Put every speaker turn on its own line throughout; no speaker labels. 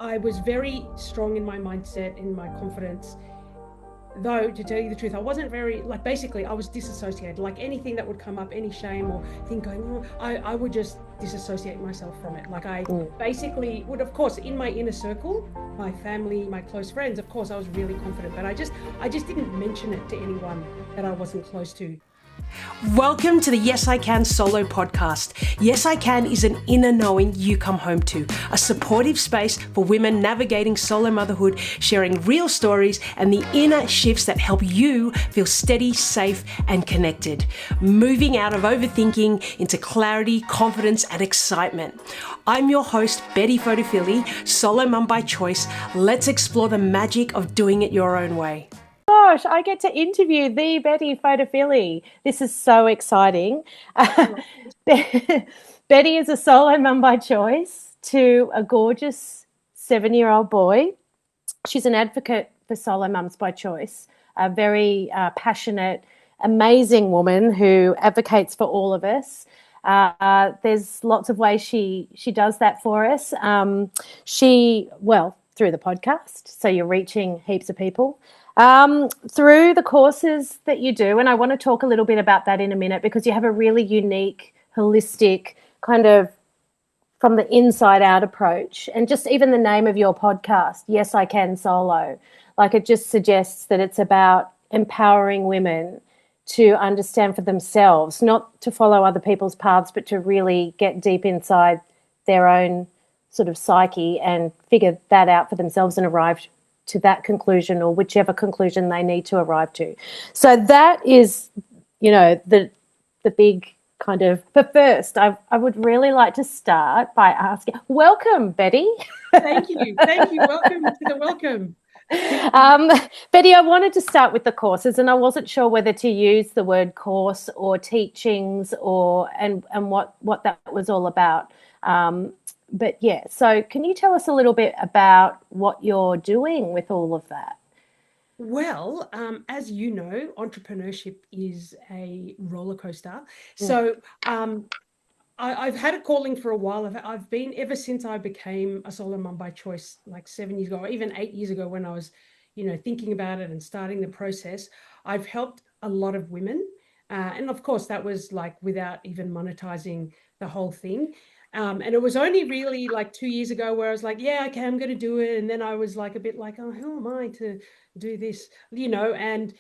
I was very strong in my mindset, in my confidence. Though, to tell you the truth, I wasn't very, like, basically, I was disassociated. Like, anything that would come up, any shame or thing going on, I would just disassociate myself from it. Like, I basically would, of course, in my inner circle, my family, my close friends, of course, I was really confident, but I just didn't mention it to anyone that I wasn't close to.
Welcome to the Yes I Can solo podcast. Yes I Can is an inner knowing you come home to, a supportive space for women navigating solo motherhood, sharing real stories and the inner shifts that help you feel steady, safe and connected, moving out of overthinking into clarity, confidence and excitement. I'm your host, Betty Fertility, solo mum by choice. Let's explore the magic of doing it your own way.
Gosh, I get to interview the Betty Fertility. This is so exciting. Betty is a solo mum by choice to a gorgeous 7-year-old boy. She's an advocate for solo mums by choice, a very passionate, amazing woman who advocates for all of us. There's lots of ways she does that for us. Through the podcast, so you're reaching heaps of people. Through the courses that you do, and I want to talk a little bit about that in a minute because you have a really unique, holistic kind of from the inside out approach, and just even the name of your podcast, Yes I Can Solo, like it just suggests that it's about empowering women to understand for themselves, not to follow other people's paths, but to really get deep inside their own sort of psyche and figure that out for themselves and arrive to that conclusion or whichever conclusion they need to arrive to. So that is, the big kind of, but first I would really like to start by asking, welcome, Betty.
Thank you. Welcome to the welcome.
Betty, I wanted to start with the courses, and I wasn't sure whether to use the word course or teachings and what that was all about. But yeah, so can you tell us a little bit about what you're doing with all of that?
Well, as you know, entrepreneurship is a roller coaster. So I've had a calling for a while. I've been, ever since I became a solo mum by choice, like 7 years ago, or even 8 years ago when I was, thinking about it and starting the process, I've helped a lot of women. And of course, that was like without even monetizing the whole thing. And it was only really like 2 years ago where I was like, yeah, okay, I'm going to do it. And then I was like a bit like, oh, who am I to do this, and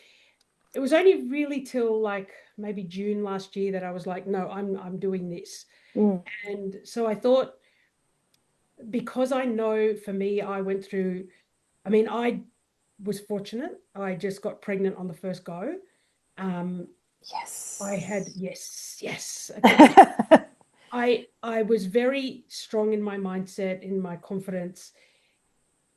it was only really till like maybe June last year that I was like, no, I'm doing this. And so I thought, because I know for me, I was fortunate. I just got pregnant on the first go.
Yes.
Yes. Okay. I was very strong in my mindset, in my confidence.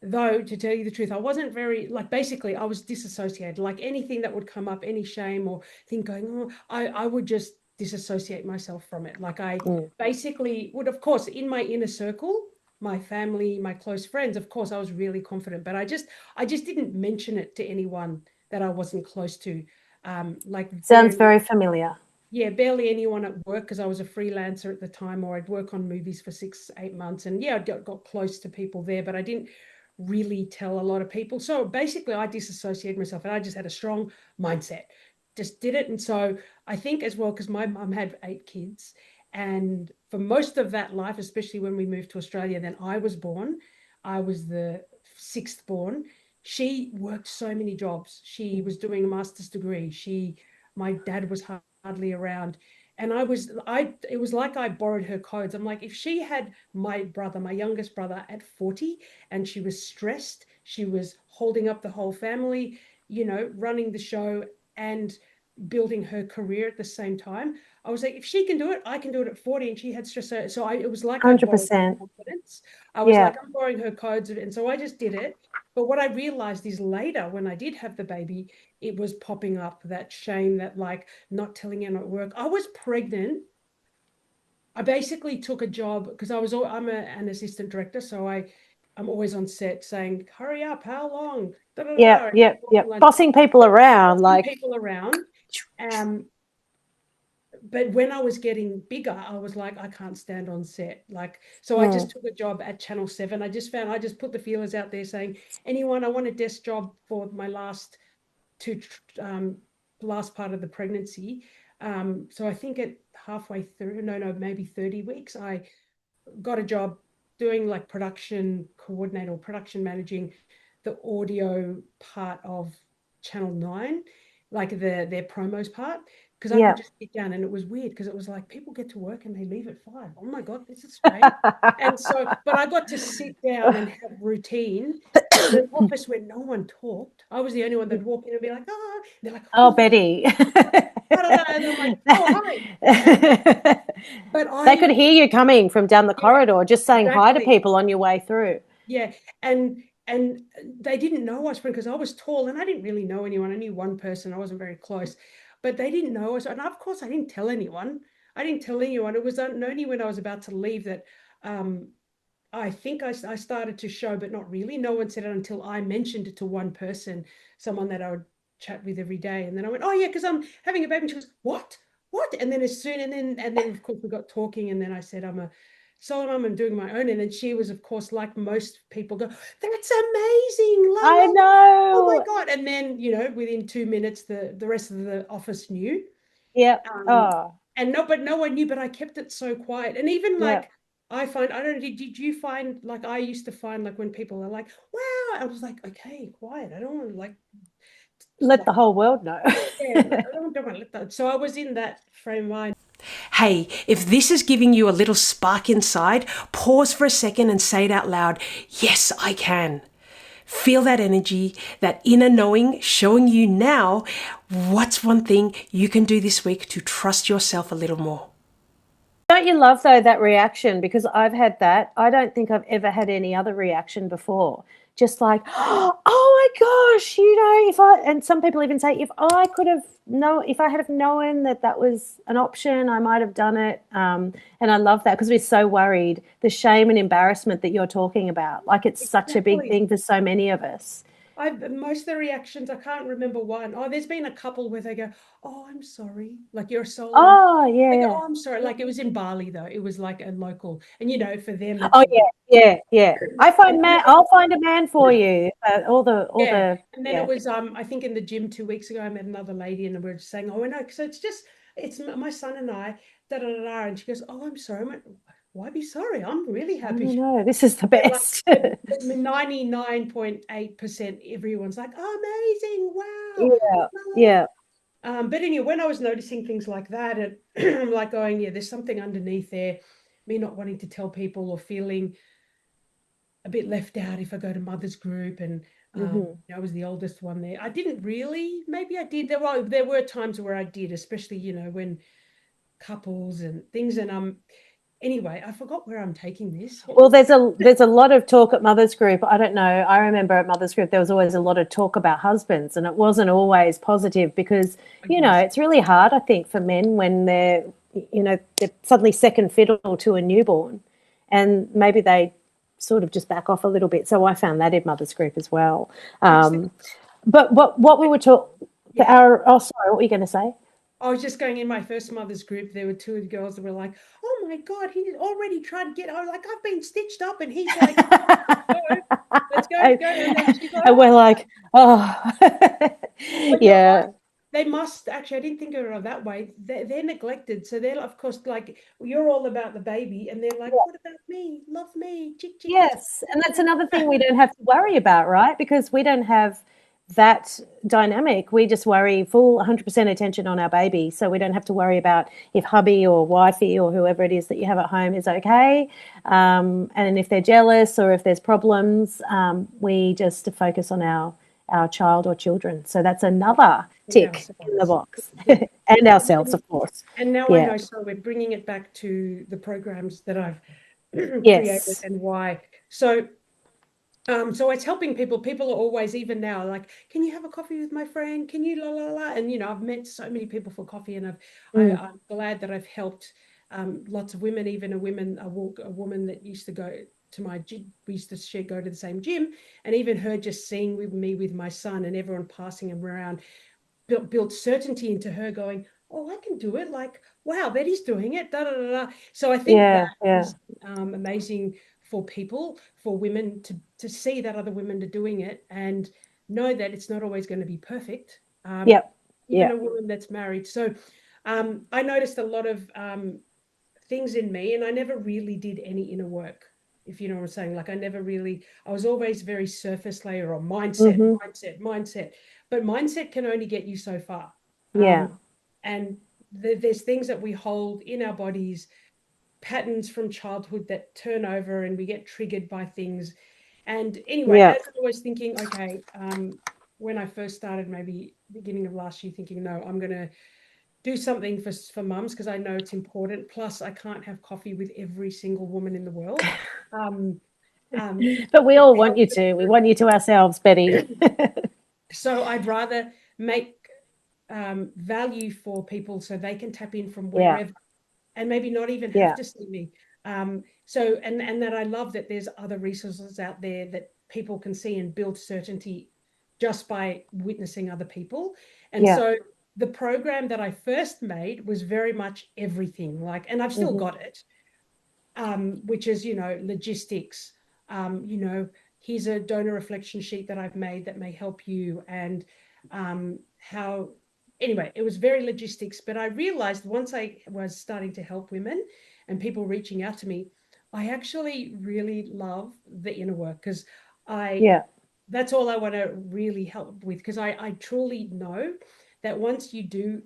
Though, to tell you the truth, I wasn't very, like, basically, I was disassociated. Like, anything that would come up, any shame or thing going on, I would just disassociate myself from it. Like, I basically would, of course, in my inner circle, my family, my close friends, of course, I was really confident, but I just didn't mention it to anyone that I wasn't close to.
Sounds very familiar.
Yeah, barely anyone at work, because I was a freelancer at the time, or I'd work on movies for 6-8 months. And yeah, I got close to people there, but I didn't really tell a lot of people. So basically I disassociated myself, and I just had a strong mindset, just did it. And so I think as well, because my mum had 8 kids, and for most of that life, especially when we moved to Australia, then I was born, I was the 6th born. She worked so many jobs. She was doing a master's degree. My dad was hardly around. And it was like I borrowed her codes. I'm like, if she had my youngest brother at 40, and she was stressed, she was holding up the whole family, running the show and building her career at the same time. I was like, if she can do it, I can do it at 40. And she had stress. It was like
100%.
I borrowed her confidence. I was like, I'm borrowing her codes. And so I just did it. But what I realized is later, when I did have the baby, it was popping up, that shame, that like not telling him at work. I was pregnant. I basically took a job because I'm an assistant director. So I'm always on set saying, hurry up, how long?
Yeah. Bossing people around.
People around. but when I was getting bigger, I was like, I can't stand on set. Like, so I just took a job at Channel 7. I just put the feelers out there saying, anyone, I want a desk job for my last part of the pregnancy. So I think at halfway through, no, maybe 30 weeks, I got a job doing like production coordinator or production managing the audio part of Channel 9, like their promos part, because I could just sit down, and it was weird because it was like people get to work and they leave at 5. Oh my God, this is strange. And so, but I got to sit down and have routine in an office where no one talked. I was the only one that would walk in and be like, oh, they're like,
Oh, Betty.
and I'm like, oh, hi. But
They could hear you coming from down the corridor, just saying hi to people on your way through.
Yeah, and they didn't know us because I was tall and I didn't really know anyone. I knew one person. I wasn't very close, but they didn't know us. And of course, I didn't tell anyone. It was only when I was about to leave that I think I started to show, but not really. No one said it until I mentioned it to one person, someone that I would chat with every day. And then I went, oh yeah, because I'm having a baby. And she goes, what? And then and then of course we got talking, and then I said, I'm a solo mum, I'm doing my own. And then she was, of course, like most people, go, that's amazing. La,
I
la,
know.
oh my God. And then, within 2 minutes, the rest of the office knew.
Yeah.
And no one knew, but I kept it so quiet. And even like, I don't know, did you find, like, I used to find, like, when people are like, wow, I was like, okay, quiet. I don't want to, like,
let the whole world know.
Yeah, I don't want to let that. So I was in that frame of mind.
Hey, if this is giving you a little spark inside, pause for a second and say it out loud. Yes, I can. Feel that energy, that inner knowing showing you now what's one thing you can do this week to trust yourself a little more.
Don't you love, though, that reaction? Because I've had that. I don't think I've ever had any other reaction before. Just like, oh my gosh, and some people even say, if I had have known that was an option, I might have done it. And I love that because we're so worried, the shame and embarrassment that you're talking about. Like, it's such a big thing for so many of us.
Most of the reactions, I can't remember one. Oh, there's been a couple where they go, oh, I'm sorry. Like, you're solo.
Oh, yeah.
They go, oh, I'm sorry. Like, it was in Bali, though. It was like a local. And, for them.
Oh, yeah. I'll find a man for you.
And then it was, I think in the gym 2 weeks ago, I met another lady and we were just saying, oh, no, so it's my son and I, da-da-da-da. And she goes, oh, I'm sorry. I'm like, why be sorry? I'm really happy.
No, this is the best.
99.8% everyone's like, oh, amazing, wow.
Yeah.
But anyway, when I was noticing things like that, and I'm like going, yeah, there's something underneath there, me not wanting to tell people or feeling a bit left out if I go to mother's group. And I was the oldest one there. I didn't really, maybe I did. There were times where I did, especially, when couples and things. And anyway, I forgot where I'm taking this.
Well, there's a lot of talk at Mother's Group. I don't know. I remember at Mother's Group there was always a lot of talk about husbands, and it wasn't always positive because, it's really hard, I think, for men when they're suddenly second fiddle to a newborn, and maybe they sort of just back off a little bit. So I found that in Mother's Group as well. But what we were talking, sorry, what were you going to say?
I was just going, in my first mother's group, there were two of the girls that were like, oh my God, he's already tried to get, I've been stitched up, and he's like, let's go. And then she's like,
and we're like, oh, yeah.
They must, actually, I didn't think of it that way. They're neglected. So they're, of course, like, you're all about the baby, and they're like, what about me? Love me. Chick, chick.
Yes. And that's another thing we don't have to worry about, right? Because we don't have that dynamic. We just worry full 100% attention on our baby. So we don't have to worry about if hubby or wifey or whoever it is that you have at home is okay. And if they're jealous or if there's problems, we just focus on our child or children. So that's another tick in the box. And ourselves, of course.
And now I know, so we're bringing it back to the programs that I've created and why. So it's helping people. People are always, even now, like, can you have a coffee with my friend? Can you la la la? And I've met so many people for coffee, and I'm glad that I've helped lots of women. Even a woman that used to go to my gym. We used to go to the same gym, and even her just seeing with me with my son and everyone passing him around built certainty into her, going, oh, I can do it. Like, wow, Betty's doing it. Da, da, da, da. So I think that is amazing for people, for women to see that other women are doing it and know that it's not always going to be perfect. Even a woman that's married. So I noticed a lot of things in me, and I never really did any inner work, if you know what I'm saying. Like I was always very surface layer or mindset. But mindset can only get you so far. And there's things that we hold in our bodies, patterns from childhood that turn over and we get triggered by things. And anyway, as I was thinking, okay, when I first started, maybe beginning of last year, thinking, no, I'm going to do something for mums because I know it's important. Plus, I can't have coffee with every single woman in the world.
But we all want you to. We want you to ourselves, Betty.
So I'd rather make value for people so they can tap in from wherever and maybe not even have to see me. So and that I love that there's other resources out there that people can see and build certainty just by witnessing other people. And so the program that I first made was very much everything, like, and I've still got it, which is, logistics, here's a donor reflection sheet that I've made that may help you. And how, anyway, it was very logistics, but I realized once I was starting to help women and people reaching out to me, I actually really love the inner work because that's all I want to really help with, because I truly know that once you do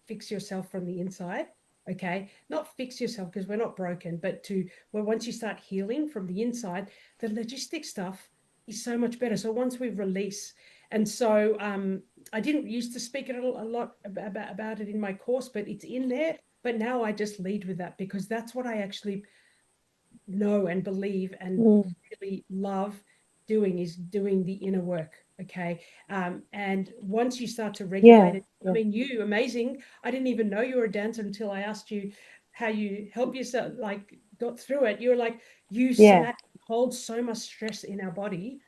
fix yourself from the inside, okay, not fix yourself because we're not broken, but once you start healing from the inside, the logistic stuff is so much better. So once we release, and so I didn't used to speak a lot about it in my course, but it's in there. But now I just lead with that because that's what I actually know and believe and really love doing, is doing the inner work. Okay. And once you start to regulate it, I mean, you amazing. I didn't even know you were a dancer until I asked you how you help yourself, like got through it. You were like, you somatic hold so much stress in our body,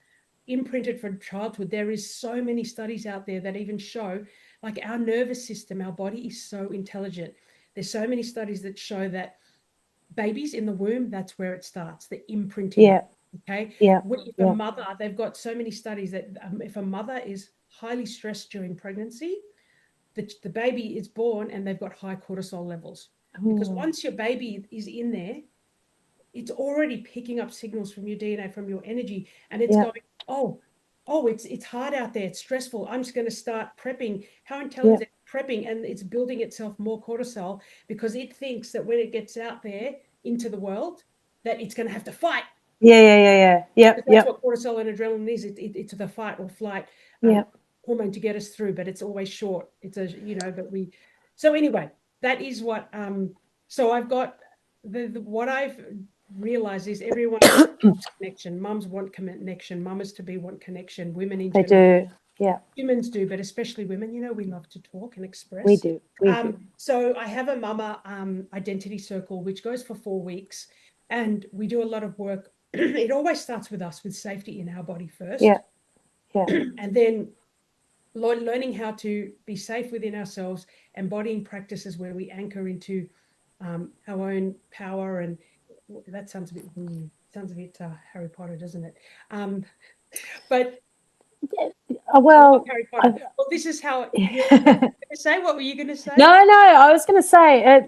imprinted from childhood. There is so many studies out there that even show, like, our nervous system, our body is so intelligent. There's so many studies that show that babies in the womb, that's where it starts, the imprinting. Okay. If a mother, they've got so many studies that if a mother is highly stressed during pregnancy, the baby is born and they've got high cortisol levels. Because once your baby is in there, it's already picking up signals from your DNA, from your energy, and it's going, it's hard out there, it's stressful, I'm just going to start prepping. How intelligent prepping, and it's building itself more cortisol because it thinks that when it gets out there into the world that it's going to have to fight. That's what cortisol and adrenaline is. It's the fight or flight hormone to get us through, but it's always short. It's so anyway, that is what so I've got what I've realized is everyone wants connection. Mums want connection. Mamas to be want connection. Women in general.
They do.
Humans do, but especially women, we love to talk and express.
We do.
So I have a mama identity circle, which goes for 4 weeks, and we do a lot of work. It always starts with us, with safety in our body first. And then learning how to be safe within ourselves, embodying practices where we anchor into our own power. And that sounds a bit Harry Potter, doesn't it? But Harry Potter. This is how you're going to say. What were you going to say?
No, I was going to say,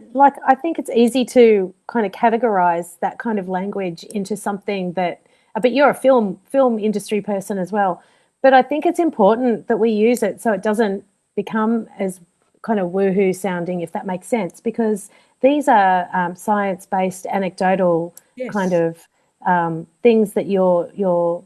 I think it's easy to kind of categorize that kind of language into something that, but you're a film industry person as well. But I think it's important that we use it so it doesn't become as kind of woohoo sounding, if that makes sense, because these are science-based, anecdotal kind of things that you're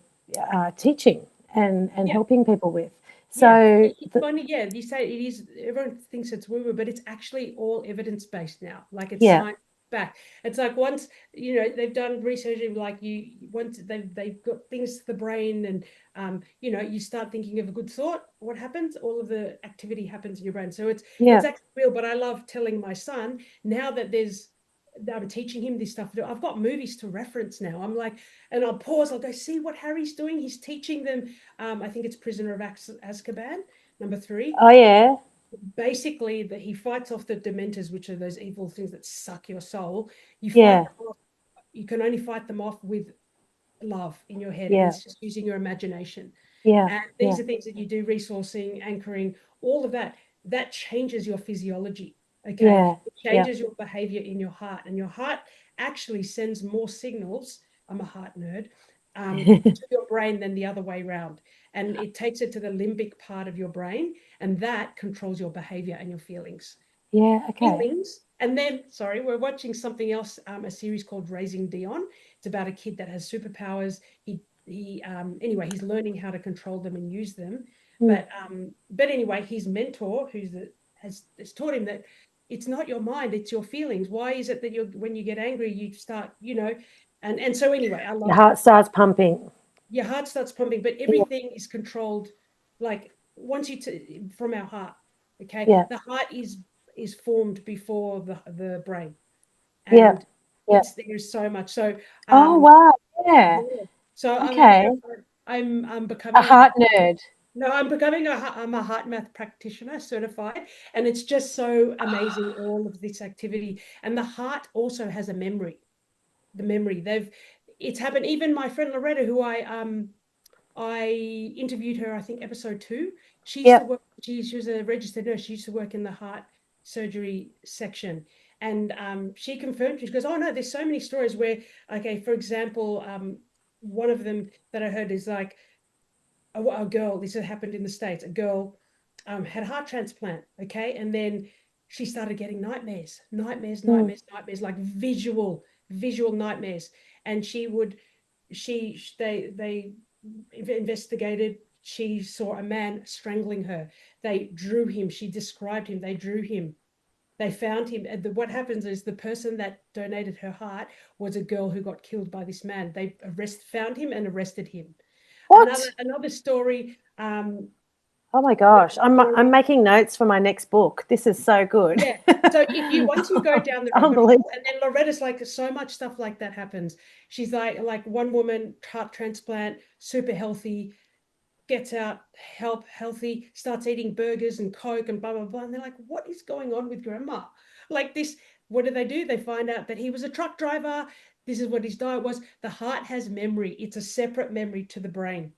teaching and helping people with. So
it's funny, you say it is, everyone thinks it's woo-woo, but it's actually all evidence-based now. Like, it's science back. It's like, once they've done research, like once they've got things to the brain, and you start thinking of a good thought, what happens? All of the activity happens in your brain. So it's actually real. But I love telling my son now that I'm teaching him this stuff. I've got movies to reference now. I'm like, and I'll pause, I'll go, see what Harry's doing. He's teaching them, I think it's Prisoner of Azkaban, number 3.
Oh, yeah.
basically that he fights off the dementors, which are those evil things that suck your soul. You fight
Yeah.
them off. You can only fight them off with love in your head, and
Yeah.
it's just using your imagination.
Yeah.
And
Yeah.
these are things that you do: resourcing, anchoring, all of that. That changes your physiology. Okay,
Yeah.
it
Yeah.
changes your behavior in your heart, and your heart actually sends more signals. I'm a heart nerd. To your brain than the other way around, and it takes it to the limbic part of your brain, and that controls your behavior and your feelings.
Yeah. Okay.
Feelings. And then, sorry, we're watching something else, a series called Raising Dion. It's about a kid that has superpowers. Anyway, he's learning how to control them and use them.
Mm.
But anyway, his mentor, has taught him that it's not your mind, it's your feelings. Why is it that when you get angry, you start, and so anyway, I
Your
love
heart starts pumping.
your heart starts pumping, but
Yeah.
everything is controlled. Like once from our heart, okay,
Yeah.
the heart is formed before the brain,
Yeah.
and
Yeah.
there's so much. So
Oh
um
wow. Yeah.
yeah. So
Okay.
I'm
A
becoming a
heart nerd.
no, I'm a heart math practitioner certified, and it's just so amazing, all of this activity. And the heart also has a memory. The memory, it's happened. Even my friend Loretta, who I interviewed her, I think episode 2. She used to
Yep.
work, she was a registered nurse. She used to work in the heart surgery section. And she confirmed, she goes, oh no, there's so many stories where, okay, for example, one of them that I heard is like a girl, this had happened in the States, a girl had a heart transplant, okay? And then she started getting nightmares, nightmares,
Mm.
nightmares, nightmares, like visual nightmares. And they investigated. She saw a man strangling her. They drew him. She described him. They drew him. They found him. And what happens is the person that donated her heart was a girl who got killed by this man. They found him and arrested him.
What?
Another story.
Oh my
Another
gosh. I'm
story.
making notes for my next book. This is so good.
Yeah. So if you once you go down the rabbit hole,
Unbelievable.
and then Loretta's like, so much stuff like that happens. She's like one woman, heart transplant, super healthy, gets out, healthy, starts eating burgers and Coke and blah, blah, blah. And they're like, what is going on with grandma? Like this, what do? They find out that he was a truck driver. This is what his diet was. The heart has memory. It's a separate memory to the brain.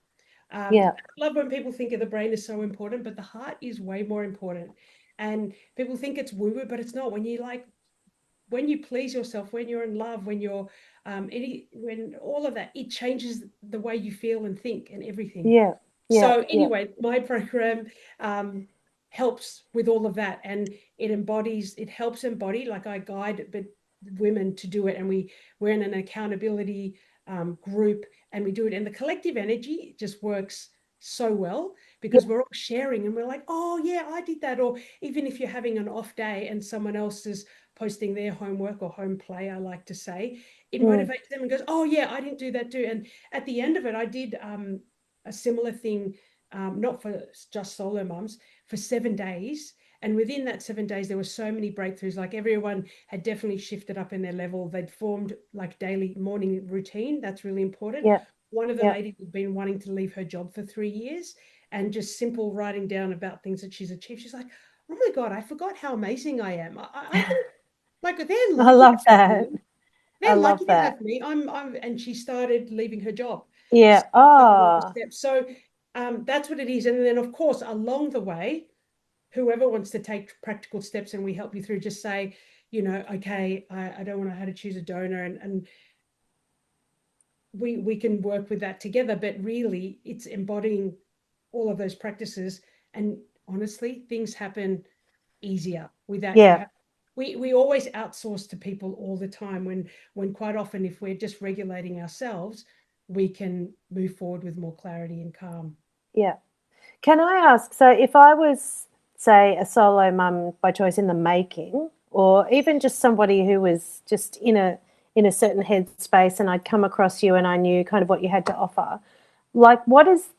Yeah.
I love when people think of the brain is so important, but the heart is way more important. And people think it's woo-woo, but it's not. When you please yourself, when you're in love, when all of that, it changes the way you feel and think and everything.
Yeah. Yeah.
So
Yeah.
anyway, my program helps with all of that, and it helps embody, like I guide but women to do it, and we're in an accountability group, and we do it, and the collective energy just works so well
Yeah.
because we're all sharing, and we're like, oh yeah, I did that. Or even if you're having an off day and someone else is posting their homework or home play, I like to say, it
Mm.
motivates them and goes, oh yeah, I didn't do that too. And at the end of it, I did a similar thing, not for just solo mums, for 7 days. And within that 7 days, there were so many breakthroughs. Like everyone had definitely shifted up in their level. They'd formed like daily morning routine. That's really important.
Yeah.
One of the
Yeah.
ladies had been wanting to leave her job for 3 years, and just simple writing down about things that she's achieved. She's like, oh my God, I forgot how amazing I am. I can, like, they're
I
lucky to
love
have
that.
me.
I
They're
love
lucky to
that.
have me. And she started leaving her job.
Yeah.
Started taking all the
Oh,
steps. So that's what it is. And then, of course, along the way, whoever wants to take practical steps and we help you through, just say, okay, I don't know how to choose a donor, and we can work with that together. But really, it's embodying all of those practices. And honestly, things happen easier without you
yeah.
have. We always outsource to people all the time, when quite often, if we're just regulating ourselves, we can move forward with more clarity and calm.
Yeah. Can I ask, so if I was, say, a solo mum by choice in the making, or even just somebody who was just in a certain headspace, and I'd come across you and I knew kind of what you had to offer, like what does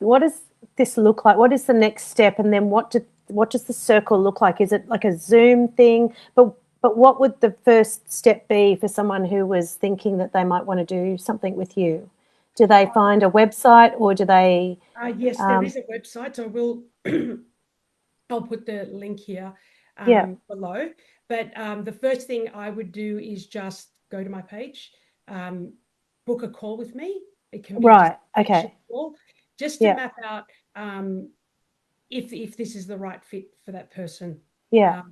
this look like? What is the next step? And then what does the circle look like? Is it like a Zoom thing? But what would the first step be for someone who was thinking that they might want to do something with you? Do they find a website, or do they
Yes, there
um,
is a website. So I I'll put the link here
Yeah.
below. But the first thing I would do is just go to my page, book a call with me. It can be just
Right.
a
Okay.
call, just to
Yeah.
map out if this is the right fit for that person.
Yeah.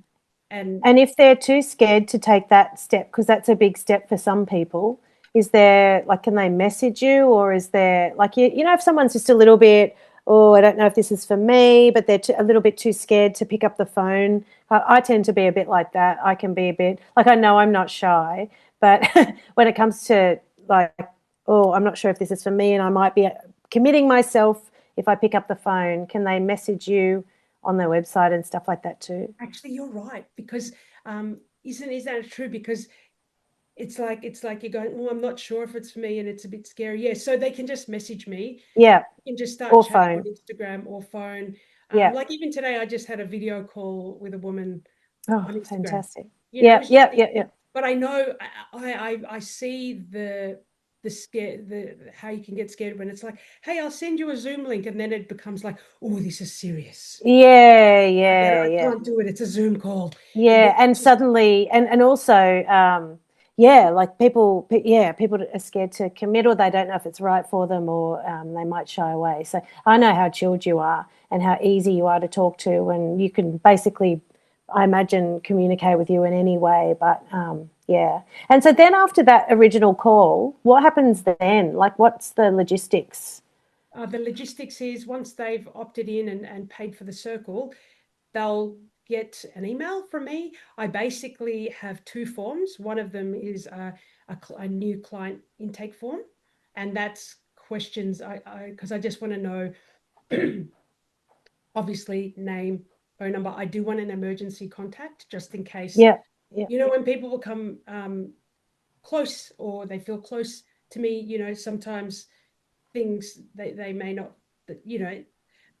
And
And if they're too scared to take that step, because that's a big step for some people, is there like, can they message you, or is there like, you know, if someone's just a little bit, oh, I don't know if this is for me, but they're a little bit too scared to pick up the phone. I tend to be a bit like that. I can be a bit like, I know I'm not shy, but when it comes to like, oh, I'm not sure if this is for me and I might be committing myself if I pick up the phone, can they message you on their website and stuff like that too?
actually, you're right, because isn't that true? Because it's like you're going, oh, I'm not sure if it's for me, and it's a bit scary. Yeah, so they can just message me.
Yeah.
You can just start
Or
chatting on
phone.
Instagram or phone.
Yeah.
Like even today, I just had a video call with a woman
Oh,
on Instagram.
fantastic.
You know,
Yeah.
it's just
Yeah. Yeah. Yeah.
but I know I see the scare, the how you can get scared when it's like, hey, I'll send you a Zoom link, and then it becomes like, oh, this is serious.
Yeah. Yeah.
I
Yeah.
can't do it. It's a Zoom call. And then
Yeah. And
just
suddenly, and also, yeah, like people, yeah, people are scared to commit, or they don't know if it's right for them, or they might shy away. So I know how chilled you are and how easy you are to talk to, and you can basically, I imagine, communicate with you in any way. But yeah. And so then after that original call, what happens then? Like, what's the logistics?
the logistics is once they've opted in and paid for the circle, they'll get an email from me. I basically have two forms. One of them is a new client intake form, and that's questions because I just want to know, obviously, name, phone number. I do want an emergency contact just in case,
Yeah. Yeah.
when people become close or they feel close to me, sometimes things they may not,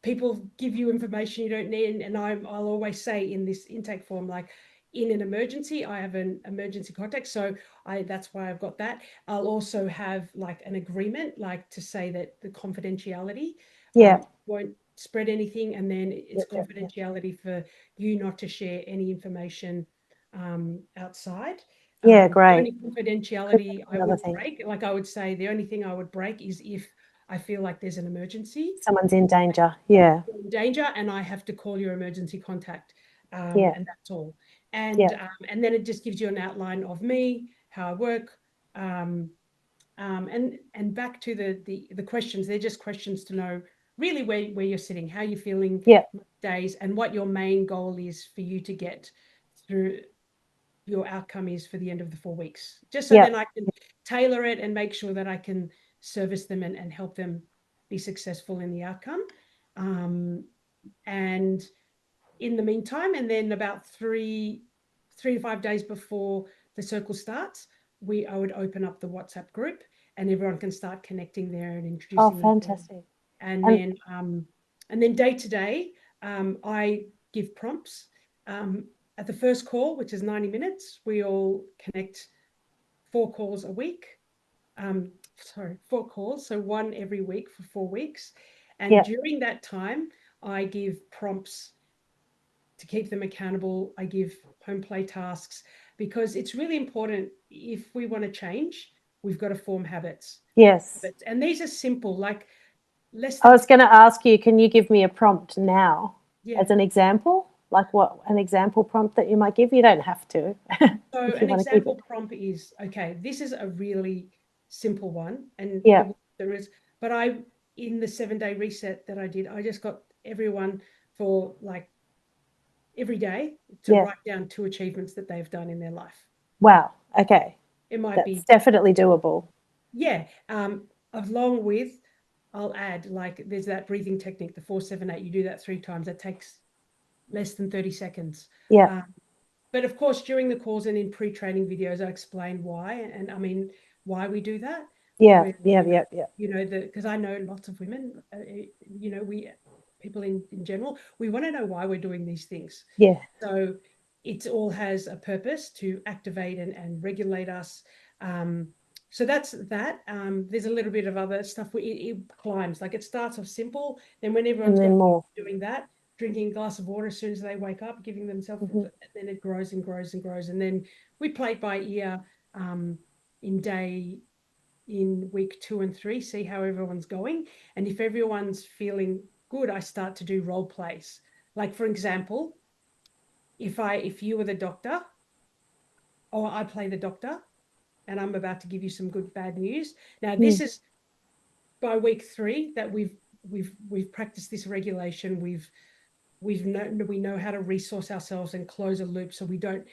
people give you information you don't need, and I'll always say in this intake form, like, in an emergency, I have an emergency contact, so that's why I've got that. I'll also have like an agreement, like to say that the confidentiality,
Yeah.
won't spread anything, and then it's
Yeah. Yeah. Yeah.
confidentiality for you not to share any information outside.
Yeah,
The
great.
only confidentiality
That's
I
another
would
thing.
break, like I would say, the only thing I would break is if I feel like there's an emergency,
Someone's in danger. Yeah.
in danger, and I have to call your emergency contact,
Yeah.
and that's all.
Yeah.
And then it just gives you an outline of me, how I work, and back to the questions. They're just questions to know really where you're sitting, how you're feeling
Yeah.
days, and what your main goal is for you to get through, your outcome is for the end of the 4 weeks, just so
Yeah.
then I can tailor it and make sure that I can service them and help them be successful in the outcome. And in the meantime, and then about 3 to 5 days before the circle starts, I would open up the WhatsApp group, and everyone can start connecting there and
Oh,
introducing themselves.
fantastic.
And
And
then day to day, I give prompts. At the first call, which is 90 minutes, we all connect 4 calls a week. Sorry, 4 calls, so one every week for 4 weeks. And
yeah.
during that time, I give prompts to keep them accountable. I give home play tasks, because it's really important, if we want to change, we've got to form habits.
Yes.
And these are simple, like less
I
than,
was going to ask you, can you give me a prompt now
yeah.
as an example? Like what an example prompt that you might give? You don't have to
So
if you
an
want to keep
example
it.
prompt is, okay, this is a really simple one, and
Yeah.
there is, but in the 7-day reset that I did, I just got everyone for like every day to
Yeah.
write down 2 achievements that they've done in their life.
Wow. Okay.
It might
That's
be,
definitely doable.
yeah, along with, I'll add, like, there's that breathing technique, the 4-7-8. You do that 3 times. That takes less than 30 seconds.
Yeah.
But of course, during the calls and in pre-training videos, I explain why, and I mean, why we do that.
Yeah.
Where,
Yeah. Yeah. Yeah.
because I know lots of women, we people in general, we want to know why we're doing these things.
Yeah.
So it all has a purpose to activate and regulate us. So that's that. There's a little bit of other stuff. It climbs, like it starts off simple. Then when
And
everyone's got
then more.
doing that, drinking a glass of water as soon as they wake up, giving themselves, and then it grows and grows and grows. And then we play it by ear in week 2 and 3, see how everyone's going. And if everyone's feeling good, I start to do role plays. Like, for example, if you were the doctor, or I play the doctor, and I'm about to give you some bad news. Now, this is by week 3 that we've practiced this regulation. We know how to resource ourselves and close a loop, so we don't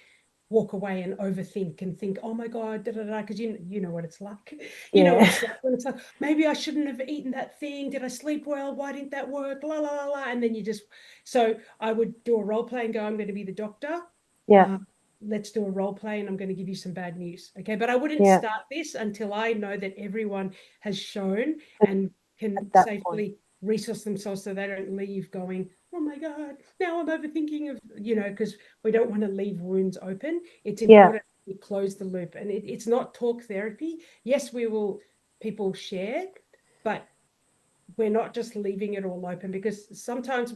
walk away and overthink and think, oh my God, because you know what it's like. You know what it's like when it's like, maybe I shouldn't have eaten that thing. Did I sleep well? Why didn't that work? La la la la. And then so I would do a role play and go, I'm going to be the doctor.
Yeah.
Let's do a role play and I'm going to give you some bad news. Okay. But I wouldn't start this until I know that everyone has shown and can safely resource themselves, so they don't leave going, oh my God, now I'm overthinking of, because we don't want to leave wounds open. It's important we close the loop. And it's not talk therapy. Yes, people share, but we're not just leaving it all open, because sometimes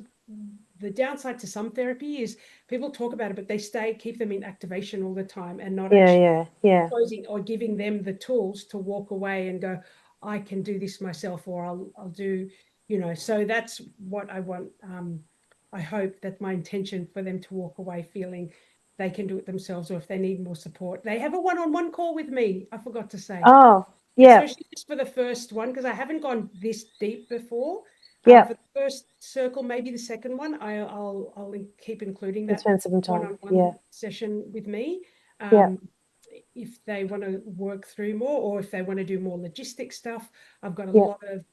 the downside to some therapy is people talk about it, but they keep them in activation all the time and not actually closing or giving them the tools to walk away and go, I can do this myself, or I'll do, so that's what I want. I hope that my intention for them to walk away feeling they can do it themselves, or if they need more support, they have a one-on-one call with me. I forgot to say.
Oh, yeah.
Especially just for the first one, because I haven't gone this deep before.
Yeah.
For the first circle, maybe the second one, I'll keep including that
spend some time.
one-on-one session with me. If they want to work through more, or if they want to do more logistic stuff, I've got a lot of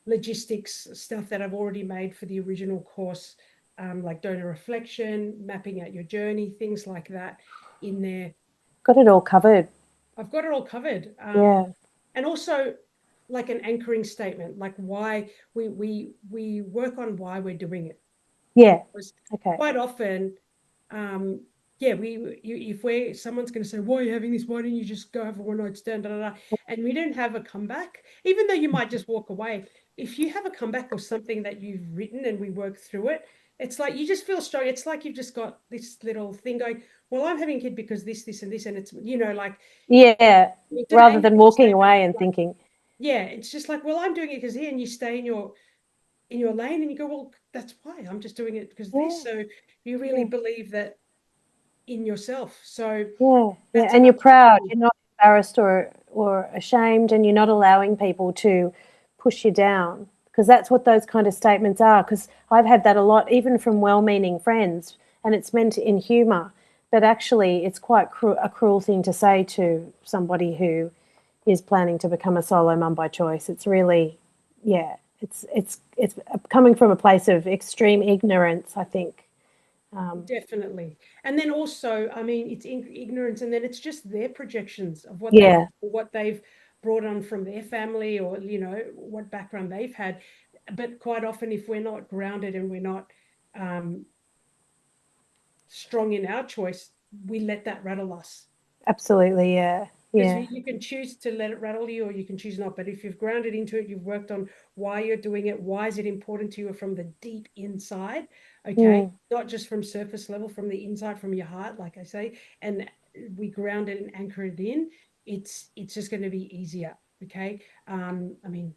logistics stuff that I've already made for the original course, like donor reflection, mapping out your journey, things like that in there.
Got it all covered.
I've got it all covered. And also like an anchoring statement, like why we work on why we're doing it.
Yeah.
Okay. Quite often, if someone's going to say, why are you having this? Why don't you just go have a one-night stand? And we don't have a comeback, even though you might just walk away. If you have a comeback or something that you've written and we work through it, it's like you just feel strong. It's like you've just got this little thing going, well, I'm having a kid because this, and this, and it's, like.
Yeah, rather than walking away and thinking.
Yeah, it's just like, well, I'm doing it because here, and you stay in your lane and you go, well, that's why I'm just doing it because this. So you really believe that in yourself. So
and you're proud. You're not embarrassed or ashamed, and you're not allowing people to push you down, because that's what those kind of statements are. Because I've had that a lot, even from well-meaning friends, and it's meant in humour, but actually it's quite a cruel thing to say to somebody who is planning to become a solo mum by choice. It's really, it's coming from a place of extreme ignorance, I think.
Definitely. And then also, I mean, it's ignorance, and then it's just their projections of what they've brought on from their family, or what background they've had. But quite often, if we're not grounded and we're not strong in our choice, we let that rattle us.
Absolutely.
Because you can choose to let it rattle you, or you can choose not. But if you've grounded into it, you've worked on why you're doing it, why is it important to you from the deep inside, okay? Not just from surface level, from the inside, from your heart, like I say, and we ground it and anchor it in, it's just going to be easier, okay? I mean,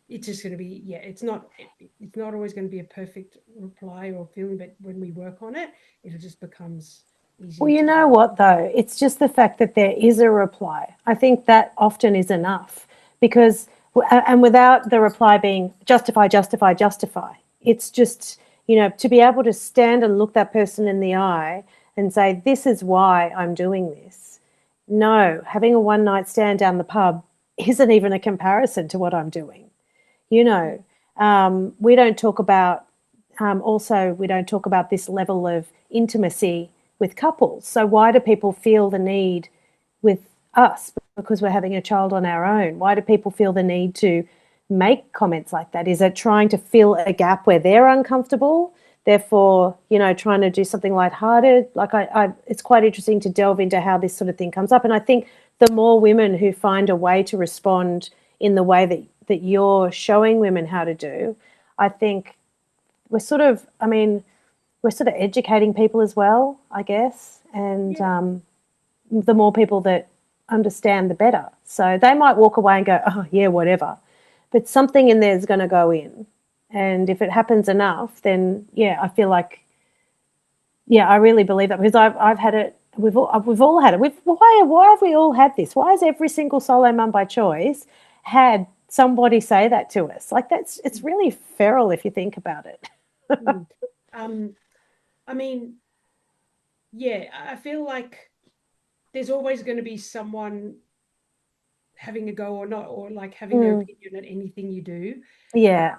it's just going to be, it's not always going to be a perfect reply or feeling, but when we work on it, it just becomes easier.
Well, you know what, though? It's just the fact that there is a reply. I think that often is enough, because, and without the reply being justify, it's just, to be able to stand and look that person in the eye and say, this is why I'm doing this. No, having a one-night stand down the pub isn't even a comparison to what I'm doing. We don't talk about, we don't talk about this level of intimacy with couples. So why do people feel the need with us because we're having a child on our own? Why do people feel the need to make comments like that? Is it trying to fill a gap where they're uncomfortable? Therefore, trying to do something lighthearted? Like it's quite interesting to delve into how this sort of thing comes up. And I think the more women who find a way to respond in the way that you're showing women how to do, I think we're sort of, I mean, we're sort of educating people as well, I guess. And the more people that understand, the better. So they might walk away and go, oh, yeah, whatever. But something in there is going to go in. And if it happens enough, then, yeah, I feel like, yeah, I really believe that because I've had it. We've all had it. Why have we all had this? Why has every single solo mum by choice had somebody say that to us? Like it's really feral if you think about it.
I mean, yeah, I feel like there's always going to be someone having a go or not, or like having their opinion at anything you do.
Yeah.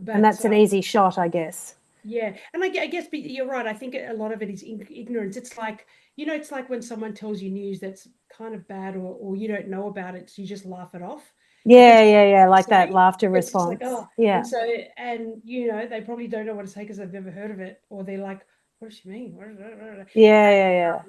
But
and that's an easy shot, I guess.
Yeah, and I guess you're right. I think a lot of it is ignorance. It's like, it's like when someone tells you news that's kind of bad, or you don't know about it, so you just laugh it off.
Yeah, like that laughter
It's just
response.
like, oh,
yeah.
And so, they probably don't know what to say because they've never heard of it, or they're like, what does she mean?
Yeah.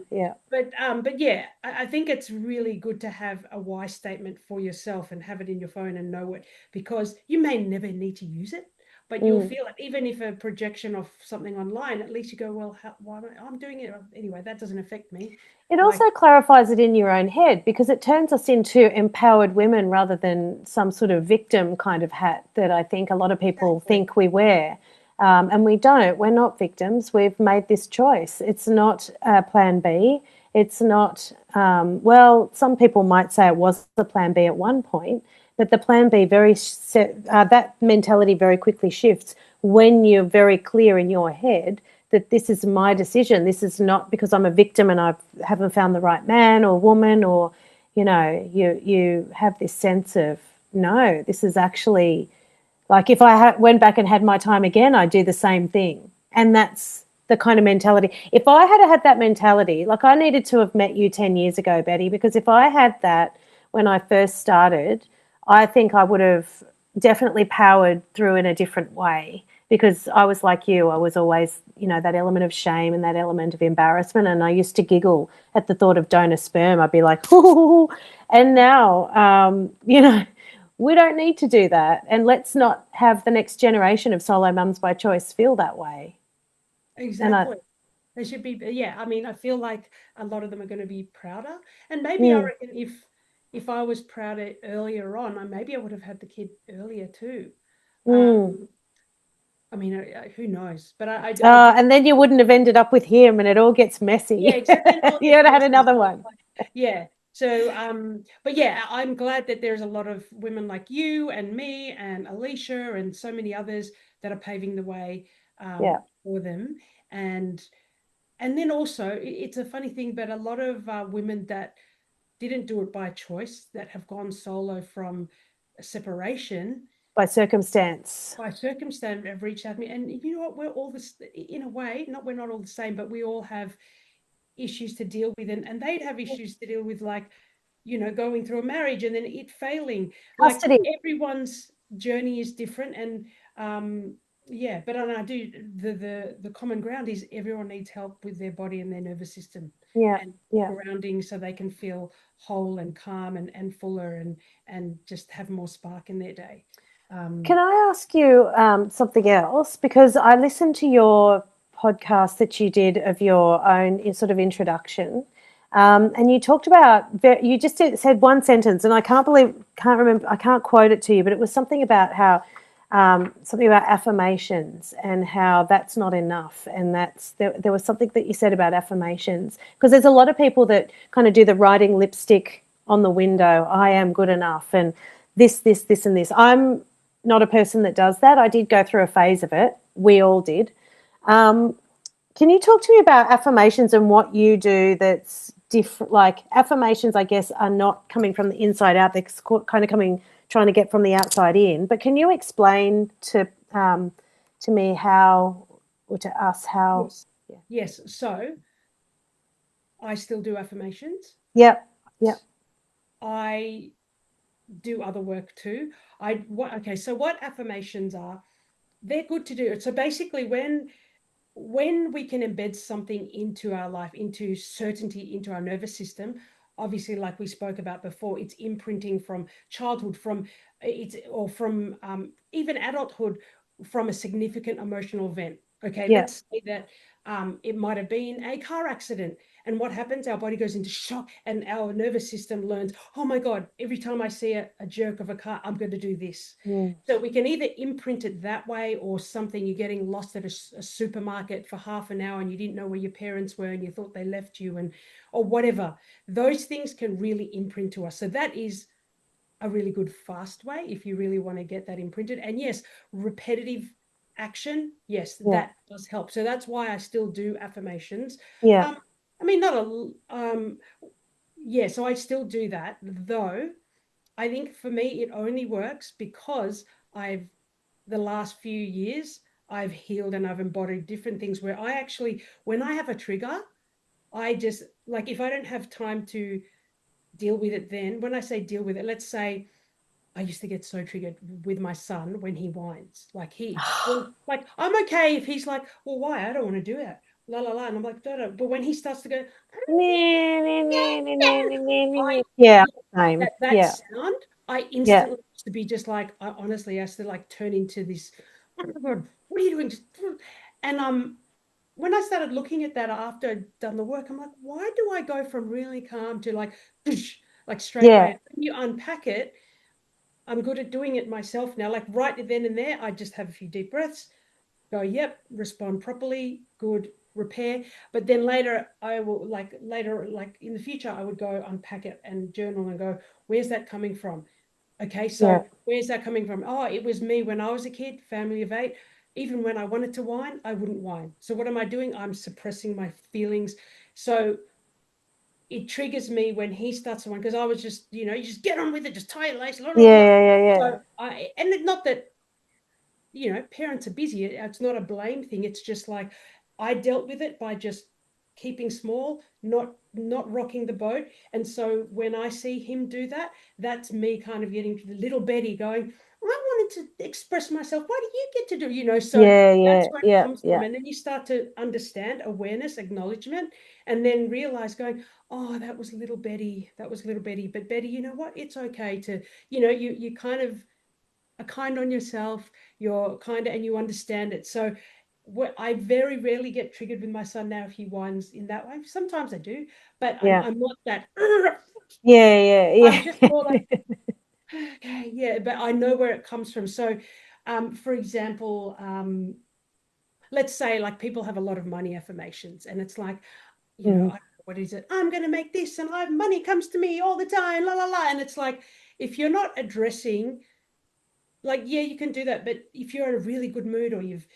But yeah, I think it's really good to have a why statement for yourself and have it in your phone and know it, because you may never need to use it, but you'll feel it. Even if a projection of something online, at least you go, well, why I'm doing it anyway. That doesn't affect me.
It also clarifies it in your own head, because it turns us into empowered women rather than some sort of victim kind of hat that I think a lot of people think we wear. And we don't. We're not victims. We've made this choice. It's not plan B. It's not, well, some people might say it was the plan B at one point, but the plan B that mentality very quickly shifts when you're very clear in your head that this is my decision. This is not because I'm a victim and I haven't found the right man or woman, or, you have this sense of, no, this is actually, like, if I went back and had my time again, I'd do the same thing. And that's the kind of mentality. If I had that mentality, like, I needed to have met you 10 years ago, Betty, because if I had that when I first started, I think I would have definitely powered through in a different way, because I was like you. I was always, that element of shame and that element of embarrassment. And I used to giggle at the thought of donor sperm. I'd be like, ooh. And now, we don't need to do that. And let's not have the next generation of solo mums by choice feel that way.
Exactly. They should be, yeah. I mean, I feel like a lot of them are going to be prouder. And maybe I reckon if I was prouder earlier on, maybe I would have had the kid earlier too. I mean, who knows? But
and then you wouldn't have ended up with him, and it all gets messy.
Yeah, exactly.
You would have had another one.
Yeah. So, but yeah, I'm glad that there's a lot of women like you and me and Alicia and so many others that are paving the way for them. And then also, it's a funny thing, but a lot of women that didn't do it by choice, that have gone solo from separation,
by circumstance,
have reached out to me. And you know what? We're all this, in a way, we're not all the same, but we all have issues to deal with, and they'd have issues to deal with, like, going through a marriage and then it failing.
Custody.
Like, everyone's journey is different, and but I do, the common ground is everyone needs help with their body and their nervous system, and grounding, so they can feel whole and calm and fuller, and just have more spark in their day.
Can I ask you something else? Because I listened to your podcast that you did of your own sort of introduction, and you talked about, you just said one sentence, and I can't remember, I can't quote it to you, but it was something about how something about affirmations and how that's not enough, and there was something that you said about affirmations, because there's a lot of people that kind of do the writing lipstick on the window, I am good enough, and this and this. I'm not a person that does that. I did go through a phase of it. We all did. Can you talk to me about affirmations and what you do that's different? Like, affirmations, I guess, are not coming from the inside out. They're kind of trying to get from the outside in. But can you explain to me how, or to us how?
Yes. Yeah. Yes. So I still do affirmations.
Yep.
I do other work too. So what affirmations are, they're good to do. So basically, when we can embed something into our life, into certainty, into our nervous system, obviously, like we spoke about before, it's imprinting from childhood, from even adulthood. from a significant emotional event. Okay,
Yeah.
let's say that it might have been a car accident. And what happens? Our body goes into shock and our nervous system learns, oh my God, every time I see a jerk of a car, I'm going to do this.
Mm.
So we can either imprint it that way, or something, you're getting lost at a supermarket for half an hour and you didn't know where your parents were and you thought they left you, and or whatever. Those things can really imprint to us. So that is a really good fast way if you really want to get that imprinted. And yes, repetitive action, yes,
Yeah.
that does help. So that's why I still do affirmations.
Yeah.
I mean, not a yeah, so I still do that, though I think for me it only works because I've the last few years I've healed and I've embodied different things where I actually, when I have a trigger, I just, like, if I don't have time to deal with it, then when I say deal with it, let's say I used to get so triggered with my son when he whines. Like I'm okay if he's like, well, why? I don't want to do it. La la la. And I'm like, don't. But when he starts to go, I
Yeah. Same.
that
Yeah.
sound, I
Yeah.
instantly used to be just like, I honestly has to like turn into this, oh my God, what are you doing? And when I started looking at that after I'd done the work, I'm like, why do I go from really calm to like straight
Yeah.
away? When you unpack it, I'm good at doing it myself now. Like right then and there, I just have a few deep breaths, go, yep, respond properly, good, repair. But then later, like in the future, I would go unpack it and journal and go, where's that coming from? Okay,
Yeah.
so where's that coming from? Oh, it was me when I was a kid, family of 8. Even when I wanted to whine, I wouldn't whine. So what am I doing? I'm suppressing my feelings. So it triggers me when he starts to whine, because I was just, you just get on with it, just tie your lace, blah, blah,
Yeah.
blah.
Yeah. Yeah.
So and not that, parents are busy. It's not a blame thing. It's just like I dealt with it by just keeping small, not rocking the boat. And so when I see him do that, that's me kind of getting to the little Betty going, I wanted to express myself. Why do you get to do, so
Yeah.
that's
Yeah.
where it
Yeah.
comes from.
Yeah.
And then you start to understand awareness, acknowledgement, and then realize going, oh, that was little Betty. That was little Betty. But Betty, you know what? It's okay to, you kind of are kind on yourself, you're kind of, and you understand it. So what I very rarely get triggered with my son now if he whines in that way. Sometimes I do, but
Yeah.
I'm not that.
Yeah.
I'm just more like,
Yeah.
okay, yeah, but I know where it comes from. So, for example, let's say like people have a lot of money affirmations, and it's like,
Mm.
what is it? I'm going to make this, and I have money comes to me all the time, la la la. And it's like, if you're not addressing, like, yeah, you can do that, but if you're in a really good mood, or you've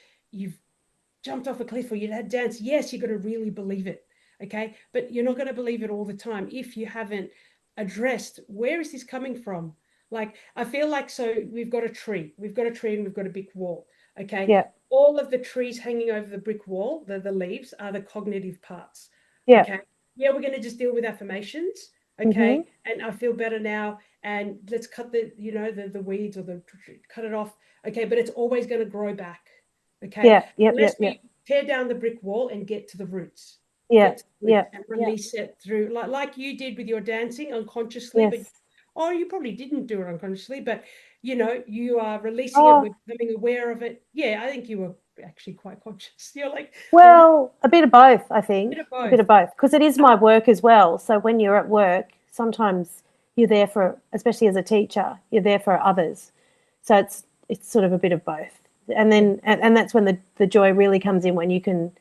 jumped off a cliff, or you had dance, yes, you're going to really believe it. Okay, but you're not going to believe it all the time if you haven't addressed, where is this coming from? Like, I feel like, so we've got a tree and we've got a brick wall. Okay,
Yeah.
all of the trees hanging over the brick wall, the leaves, are the cognitive parts.
Yeah.
Okay, yeah, we're going to just deal with affirmations.
Mm-hmm.
Okay, and I feel better now, and let's cut the weeds, or cut it off. Okay, but it's always going to grow back. Okay,
Yeah. Yep.
unless
Yep. Yep.
we tear down the brick wall and get to the roots,
Yeah.
get to the roots
Yeah.
and
Yeah.
release it through, like you did with your dancing unconsciously, but
Yes.
oh, you probably didn't do it unconsciously, but you are releasing it
Oh,
with becoming aware of it. Yeah, I think you were actually quite conscious. You're like, well, that's
well, a bit of both, I
a
think.
bit of
A bit
both.
of both. Because it is my work as well. So when you're at work, sometimes you're there for, especially as a teacher, you're there for others. So it's sort of a bit of both. And
Yeah,
then and that's when the joy really comes in, when you can,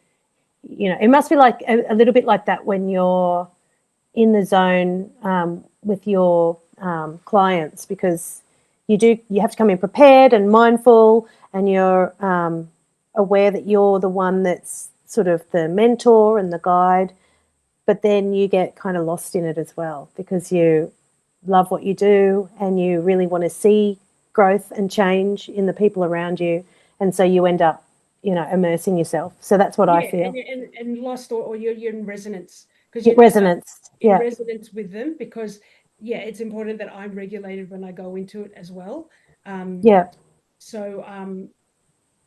it must be like a little bit like that when you're in the zone with your clients, because you have to come in prepared and mindful, and you're aware that you're the one that's sort of the mentor and the guide, but then you get kind of lost in it as well, because you love what you do and you really want to see growth and change in the people around you, and so you end up immersing yourself. So that's what I
yeah,
feel.
and lost, or you're in resonance, because
Get
you're now
resonance.
in
Yeah.
resonance with them, because yeah, it's important that I'm regulated when I go into it as well. um
Yeah.
so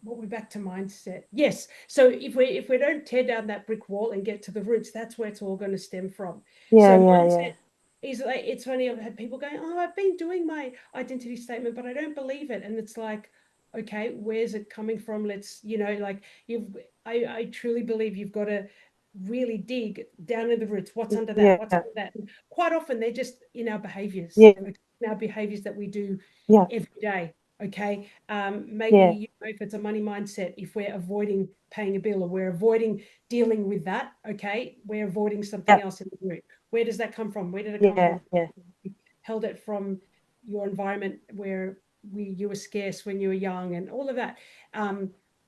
what, we're back to mindset. Yes, so if we don't tear down that brick wall and get to the roots, that's where it's all going to stem from.
Yeah.
So
Yeah. Yeah.
mindset is like, it's funny, I've had people going, oh, I've been doing my identity statement, but I don't believe it. And it's like, okay, where's it coming from? Let's, like I truly believe you've got to really dig down in the roots. What's under that? What's
Yeah.
under that? And quite often they're just in our behaviors,
Yeah.
in our behaviors that we do
Yeah.
every day. Okay. Maybe
Yeah.
if it's a money mindset, if we're avoiding paying a bill or we're avoiding dealing with that, okay, we're avoiding something
Yeah.
else in the root. Where does that come from? Where did it come
Yeah.
from?
Yeah.
Held it from your environment where you were scarce when you were young and all of that.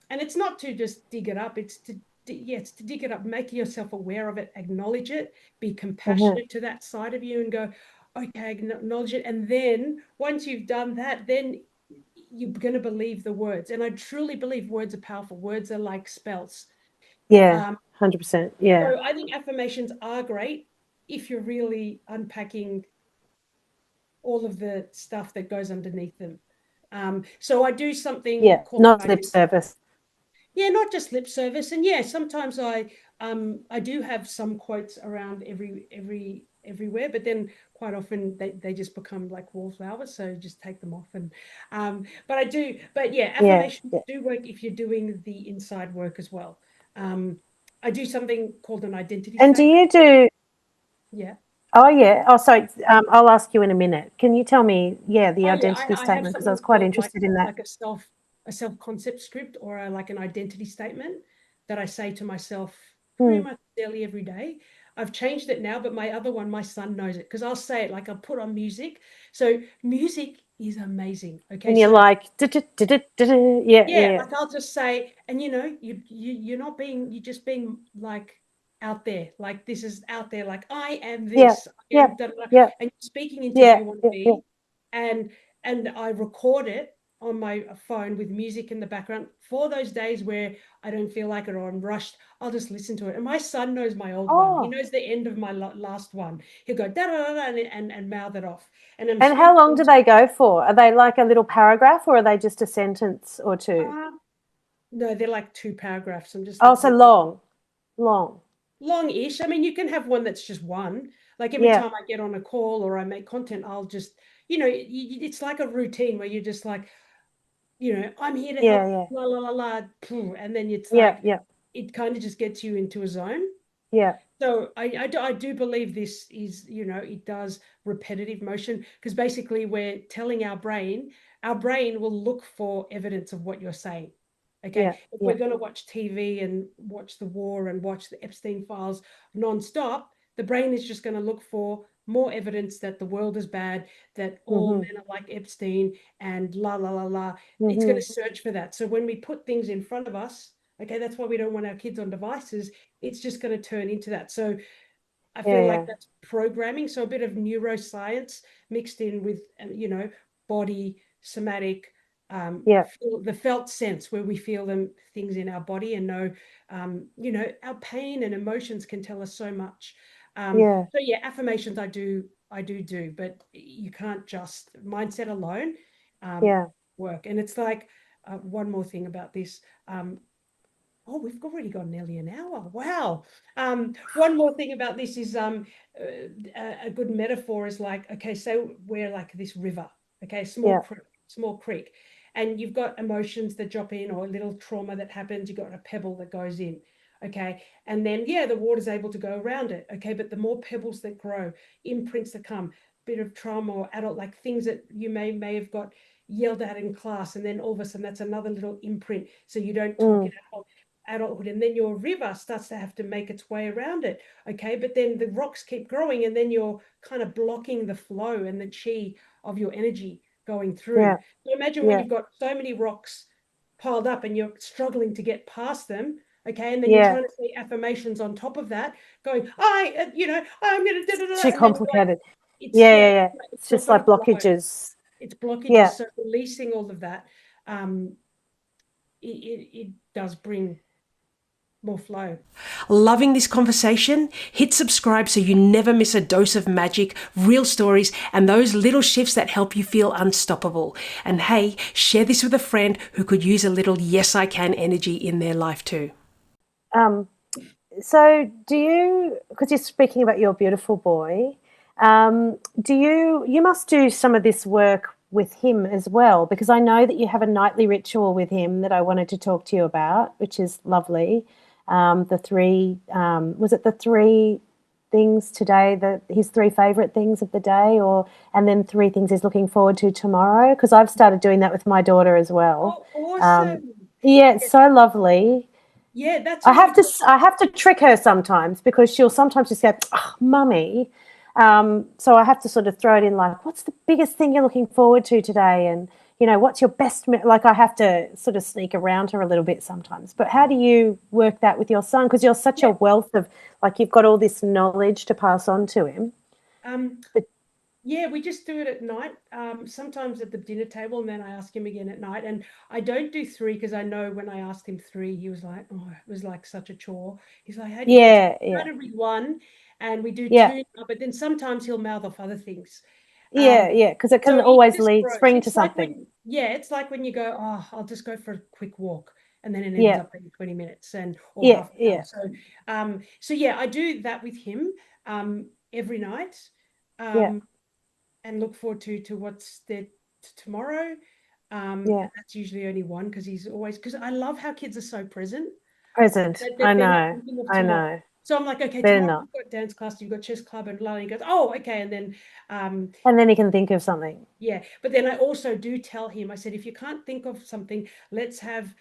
And it's not to just dig it up. It's to dig it up, make yourself aware of it, acknowledge it, be compassionate to that side of you and go, okay, acknowledge it. And then once you've done that, then you're going to believe the words. And I truly believe words are powerful. Words are like spells.
Yeah. 100%. Yeah.
So I think affirmations are great if you're really unpacking all of the stuff that goes underneath them. So I do something
Yeah.
called
Not lip
identity.
service.
Yeah, not just lip service. And yeah, sometimes I do have some quotes around everywhere, but then quite often they just become like wallflowers, so just take them off. And but yeah,
Yeah.
affirmations
Yeah.
do work if you're doing the inside work as well. I do something called an identity
And do
statement.
you do?
Yeah.
Oh, yeah. Oh, sorry. I'll ask you in a minute. Can you tell me, the
Oh yeah,
identity
I have
statement? Because I
something
was quite
called
interested in that.
like a self concept script or like an identity statement that I say to myself pretty
Hmm.
much daily every day. I've changed it now, but my other one, my son knows it because I'll say it like I'll put on music. So music is amazing. Okay,
And you're
so
like, yeah,
yeah,
yeah,
like I'll just say, and you're not being, you're just being like out there, like this is out there, like I am
yeah,
this, I
yeah,
am da, da, da,
yeah,
and you're speaking into who
yeah,
you want to
yeah, yeah.
be, and I record it on my phone with music in the background for those days where I don't feel like it or I'm rushed. I'll just listen to it, and my son knows my old one. He
Oh,
knows the end of my last one. He'll go da da da, da and mouth it off, and I'm
and how
speaking
long do
into.
they go for? Are they like a little paragraph or are they just a sentence or two?
Uh, no, they're like two paragraphs. I'm just
Oh, so long, long.
long-ish. I mean, you can have one that's just one. Like every
Yeah,
time I get on a call or I make content, I'll just, it's like a routine where you're just like, I'm here to
yeah,
help,
yeah,
la la la la, and then it's
yeah,
like
yeah,
it kind of just gets you into a zone.
yeah,
So I do believe this is, it does repetitive motion because basically we're telling our brain will look for evidence of what you're saying. Okay.
yeah,
If
yeah,
we're going to watch TV and watch the war and watch the Epstein files nonstop, the brain is just going to look for more evidence that the world is bad, that all
mm-hmm,
men are like Epstein and la la la la. It's going
mm-hmm,
to search for that. So when we put things in front of us, okay, that's why we don't want our kids on devices. It's just going to turn into that. So I
yeah,
feel like
yeah,
that's programming. So a bit of neuroscience mixed in with, body, somatic,
yeah,
the felt sense where we feel them things in our body and know, our pain and emotions can tell us so much.
yeah,
So yeah, affirmations I do, but you can't just mindset alone um,
yeah,
work. And it's like one more thing about this. Oh, we've already got nearly an hour. Wow. One more thing about this is a good metaphor is like, okay, so we're like this river, okay,
yeah,
small creek, and you've got emotions that drop in or a little trauma that happens, you've got a pebble that goes in, okay, and then yeah, the water's able to go around it, okay, but the more pebbles that grow, imprints that come, bit of trauma or adult, like things that you may have got yelled at in class, and then all of a sudden that's another little imprint, so you don't talk
mm,
it out adulthood, and then your river starts to have to make its way around it, okay, but then the rocks keep growing and then you're kind of blocking the flow and the chi of your energy going through.
yeah,
So imagine when
yeah,
you've got so many rocks piled up and you're struggling to get past them, okay, and then you're
yeah.
trying to say affirmations on top of that, going I'm gonna da, da, da,
Too
and then you're like,
complicated.
it's
Yeah,
yeah
yeah, yeah.
it's
It's
not
just
going to
like
flow,
blockages.
it's blockages.
Yeah,
So releasing all of that, um it does bring more flow.
Loving this conversation? Hit subscribe so you never miss a dose of magic, real stories, and those little shifts that help you feel unstoppable. And hey, share this with a friend who could use a little yes I can energy in their life too.
um, so do you, because you're speaking about your beautiful boy, you must do some of this work with him as well, because I know that you have a nightly ritual with him that I wanted to talk to you about, which is lovely. The three, was it the three things today, his three favorite things of the day, and then three things he's looking forward to tomorrow? Because I've started doing that with my daughter as well.
Oh, awesome.
Yeah, it's so lovely.
Yeah, that's what we do.
I have to trick her sometimes, because she'll sometimes just go, oh, mummy. So I have to sort of throw it in, like, what's the biggest thing you're looking forward to today? And, what's your best, like, I have to sort of sneak around her a little bit sometimes. But how do you work that with your son? Because you're such a
Yeah.
wealth of, like, you've got all this knowledge to pass on to him. But,
Yeah, we just do it at night, sometimes at the dinner table, and then I ask him again at night. And I don't do three, because I know when I asked him three, he was like, oh, it was like such a chore. He's like, how do you do two?
yeah,
Try
yeah,
to read one, and we do
yeah,
two, but then sometimes he'll mouth off other things.
yeah, yeah, because it
So
can
it
always
just
lead
grows.
spring to
It's like
something.
when, yeah, it's like when you go, oh, I'll just go for a quick walk, and then it ends
Yeah,
up being 20 minutes or
yeah,
half an hour.
yeah,
So yeah, I do that with him every night.
yeah,
Um, and look forward to what's there tomorrow.
yeah.
And that's usually only one, because he's always, because I love how kids are so present
Present.
that
I
they're not
know.
thinking of
I
tomorrow.
know.
So I'm like, okay,
They're
tomorrow
not.
you've got dance class, you've got chess club, and blah. And he goes, oh, okay. And then
And then he can think of something.
yeah, but then I also do tell him, I said, if you can't think of something, let's have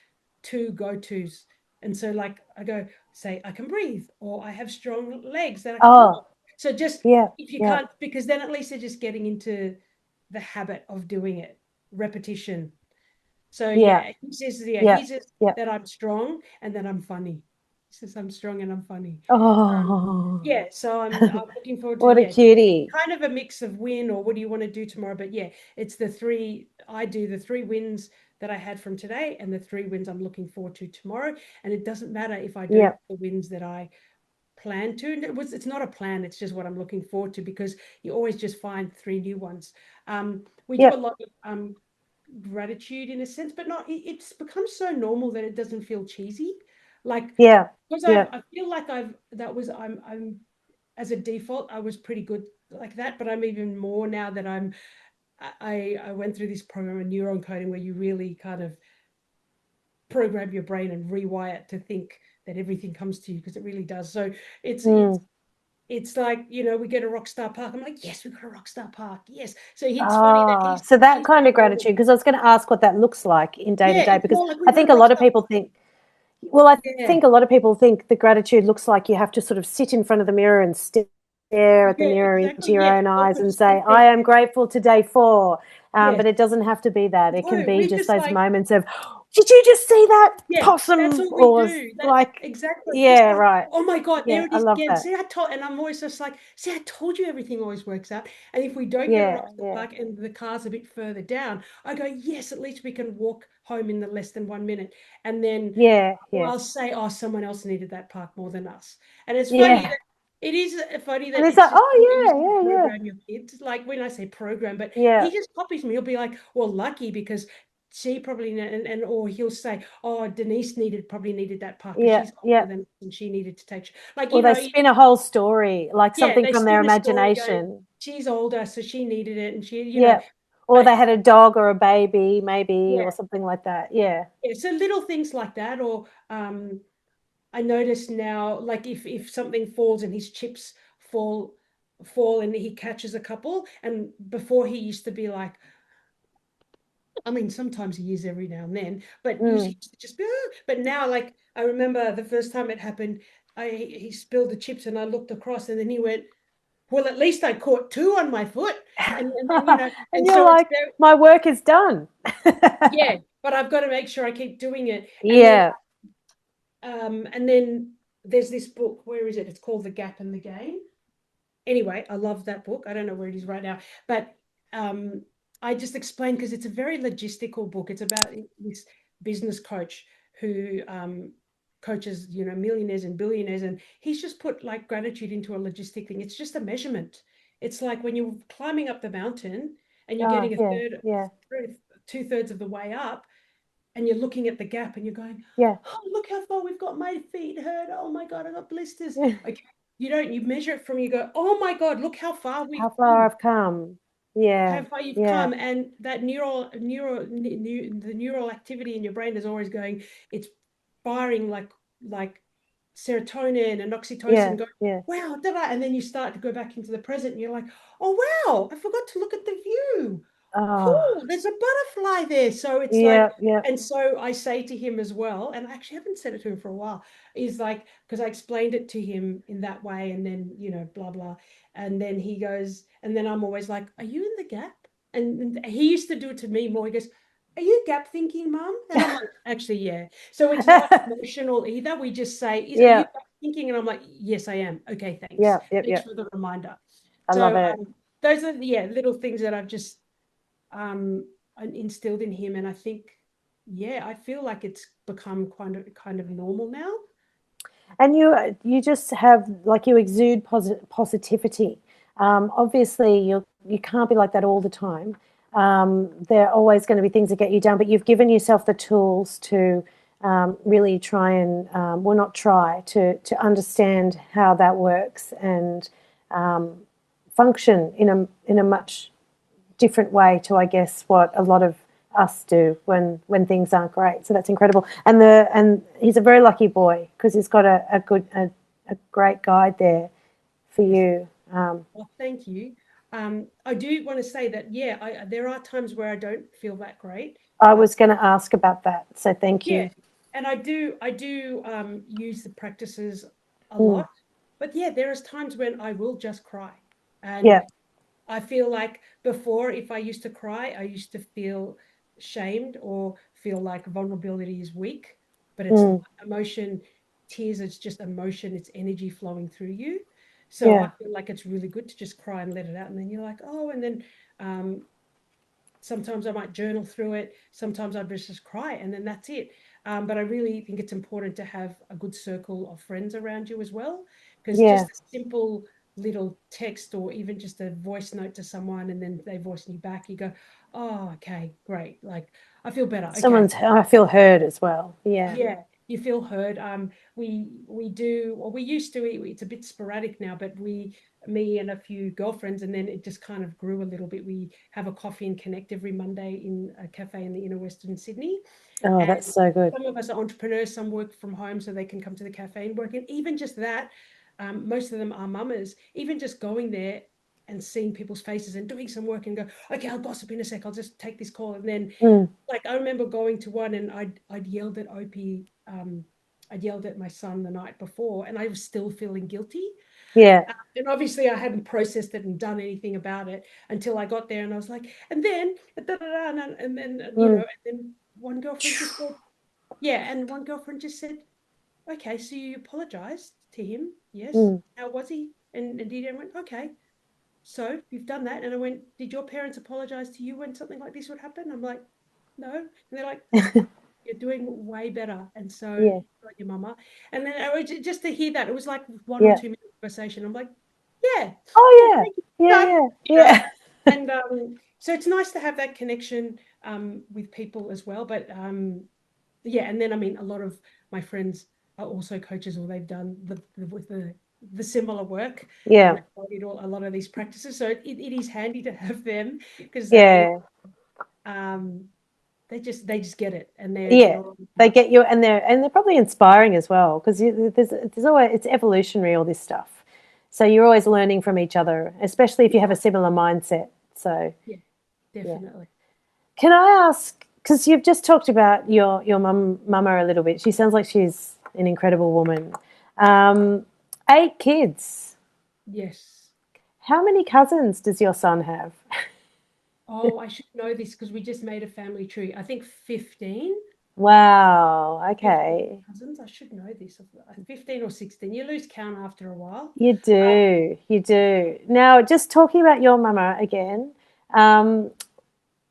two go-tos. And so, like, I go, say, I can breathe, or I have strong legs that I can
Oh,
walk. So just,
yeah,
if you
yeah,
can't, because then at least they're just getting into the habit of doing it, repetition. So
yeah,
yeah,
yeah,
he says
yeah.
that I'm strong and that I'm funny. He says I'm strong and I'm funny.
Oh,
Yeah, so I'm looking forward to,
what a
yeah,
cutie.
kind of a mix of win or what do you want to do tomorrow. But yeah, it's the three, I do the three wins that I had from today and the three wins I'm looking forward to tomorrow. And it doesn't matter if I don't
Yeah,
have the wins that I plan to. And it's not a plan, it's just what I'm looking forward to, because you always just find three new ones. We do
yeah,
a lot of gratitude in a sense, but not, it's become so normal that it doesn't feel cheesy. Like,
yeah,
because
yeah.
I feel like I'm as a default, I was pretty good like that, but I'm even more now that I went through this program of neuron coding, where you really kind of program your brain and rewire it to think that everything comes to you, because it really does. So it's it's
Mm.
it's like, we get a rock star park. I'm like, yes, we got a rock star park. Yes. So it's funny that
Ah, so that
he's
kind of
older.
gratitude, because I was going to ask what that looks like in day to
Yeah,
day,
it's
because
more like we
I
got a
think a
rock
lot of
star
people
park.
think, well, I
Yeah.
think a lot of people think the gratitude looks like you have to sort of sit in front of the mirror and stare at the
Yeah,
mirror into
exactly.
your
Yeah.
own
Or
eyes and
just
say,
sit there.
I am grateful today for.
Yeah.
But it doesn't have to be that. It can
No,
be
we
just
just
those
like,
moments of, did you just see that
yeah, that's
possum?
all we
Or
do. That
like,
exactly. Just
yeah,
like,
right.
oh my God,
Yeah,
there it
I
is
love
again.
that.
See, I told, and I'm always just like, see, I told you everything always works out. And if we don't get a
Yeah,
rock star
yeah,
park and the car's a bit further down, I go, yes, at least we can walk home in the less than 1 minute. And then
yeah, yeah,
I'll say, oh, someone else needed that park more than us. And it's funny
yeah.
that it is funny
And
that
it's
it's
like,
just the way you sort of
oh, yeah,
program your kids. Like when I say program, but
yeah, yeah,
he just copies me. He'll be like, well, lucky because she probably, and or he'll say, oh, Denise probably needed that park because
yeah,
she's
yeah.
older than and she needed to take, like,
Or they spin a whole story, like
yeah,
something
they
from their
spin a story going,
imagination.
she's older, so she needed it. And
Yeah. Or
but
they had a dog or a baby, maybe,
yeah,
or something like that. Yeah.
yeah. So little things like that, or I notice now, like if something falls and his chips fall and he catches a couple, and before he used to be like, I mean, sometimes he is every now and then, but usually
Mm.
he used to just be, "Ah." But now, like I remember the first time it happened, he spilled the chips and I looked across and then he went, well, at least I caught two on my foot, and then
And
and
you're
so it's
like,
very,
my work is done.
yeah, but I've got to make sure I keep doing it,
Yeah.
and then there's this book. Where is it? It's called The Gap and the Gain. Anyway, I love that book. I don't know where it is right now, but um, I just explained because it's a very logistical book. It's about this business coach who coaches, millionaires and billionaires, and he's just put like gratitude into a logistic thing. It's just a measurement. It's like when you're climbing up the mountain and you're
Oh,
getting
yeah, yeah,
two-thirds of the way up, and you're looking at the gap and you're going,
yeah,
oh, look how far we've got. My feet hurt. Oh my God, I got blisters.
yeah.
Okay. You measure it from, you go, oh my God, look how far
How
we've
far
come.
I've come. Yeah.
how far you've
Yeah.
come, and that the neural activity in your brain is always going, it's firing like serotonin and oxytocin,
Yeah.
going,
Yeah.
wow, and then you start to go back into the present and you're like, oh wow, I forgot to look at the view.
Oh,
Cool, there's a butterfly there. So it's like,
yeah. Yeah.
and so I say to him as well, and I actually haven't said it to him for a while, is like, because I explained it to him in that way, and then, blah blah, and then he goes, and then I'm always like, are you in the gap? And he used to do it to me more. He goes, are you gap thinking, mum? And I'm like, actually, yeah. So it's not emotional either. We just say, are you
Yeah.
gap thinking? And I'm like, yes, I am. Okay, thanks.
Yeah. Yep.
Thanks
Yep.
for the reminder.
I love
So
it.
those are little things that I've just um instilled in him, and I think, yeah, I feel like it's become kind of normal now.
And you just have, like, you exude positivity. Obviously, you can't be like that all the time. There are always going to be things that get you down, but you've given yourself the tools to really try and, well, not try, to understand how that works and function in a much different way to, I guess, what a lot of us do when things aren't great. So that's incredible. And he's a very lucky boy because he's got a great guide there for you.
Well, thank you. I do want to say that, yeah, there are times where I don't feel that great.
I was going to ask about that, so thank
Yeah,
you.
and I do use the practices a
Mm.
lot, but yeah, there is times when I will just cry, and
Yeah,
I feel like before, if I used to cry, I used to feel shamed or feel like vulnerability is weak, but it's not.
mm.
Emotion, tears, it's just emotion, it's energy flowing through you. So I
Yeah,
feel like it's really good to just cry and let it out. And then you're like, oh, and then um, sometimes I might journal through it. Sometimes I just cry, and then that's it. But I really think it's important to have a good circle of friends around you as well, because
yeah.
just a simple little text or even just a voice note to someone, and then they voice you back, you go, oh, okay, great. Like, I feel better. Okay.
I feel heard as well. Yeah,
Yeah, you feel heard. We do, or we used to. It's a bit sporadic now, but me and a few girlfriends, and then it just kind of grew a little bit. We have a coffee and connect every Monday in a cafe in the inner Western Sydney,
oh,
and
that's so good.
some of us are entrepreneurs, some work from home, so they can come to the cafe and work. And even just that, most of them are mamas. Even just going there and seeing people's faces and doing some work and go, okay, I'll gossip in a sec. I'll just take this call, and then,
Mm.
like, I remember going to one, and I'd yelled at Opie. I'd yelled at my son the night before, and I was still feeling guilty.
Yeah.
And obviously, I hadn't processed it and done anything about it until I got there, and I was like, and then, da, da, da, and then,
Mm.
and then one girlfriend just said, yeah, and one girlfriend just said, okay, so you apologized to him, yes?
Mm.
How was he? And he went, okay, so you've done that. And I went, did your parents apologize to you when something like this would happen? I'm like, no. And they're like, you're doing way better. And so
Yeah,
your mama. And then just to hear that, it was like 1 or
yeah.
2 minute conversation. I'm like, yeah, cool,
Oh,
thank you.
yeah,
Done.
yeah,
You know,
yeah, yeah.
and so it's nice to have that connection with people as well. But yeah, and then I mean, a lot of my friends are also coaches, or they've done the similar work, and
Yeah,
embodied a lot of these practices. So it is handy to have them, because
yeah.
um they just get it, and they're
Yeah,
on the
they
path.
get you, and they're probably inspiring as well because there's always, it's evolutionary, all this stuff. So you're always learning from each other, especially if you have a similar mindset. So
Yeah,
yeah,
definitely.
can I ask? Because you've just talked about your mama a little bit. She sounds like she's an incredible woman. Um, 8 kids.
Yes.
How many cousins does your son have?
Oh, I should know this because we just made a family tree. I think 15.
Wow.
15
Okay.
cousins. I should know this. 15 or 16. You lose count after a while.
You do, you do. Now, just talking about your mama again, um,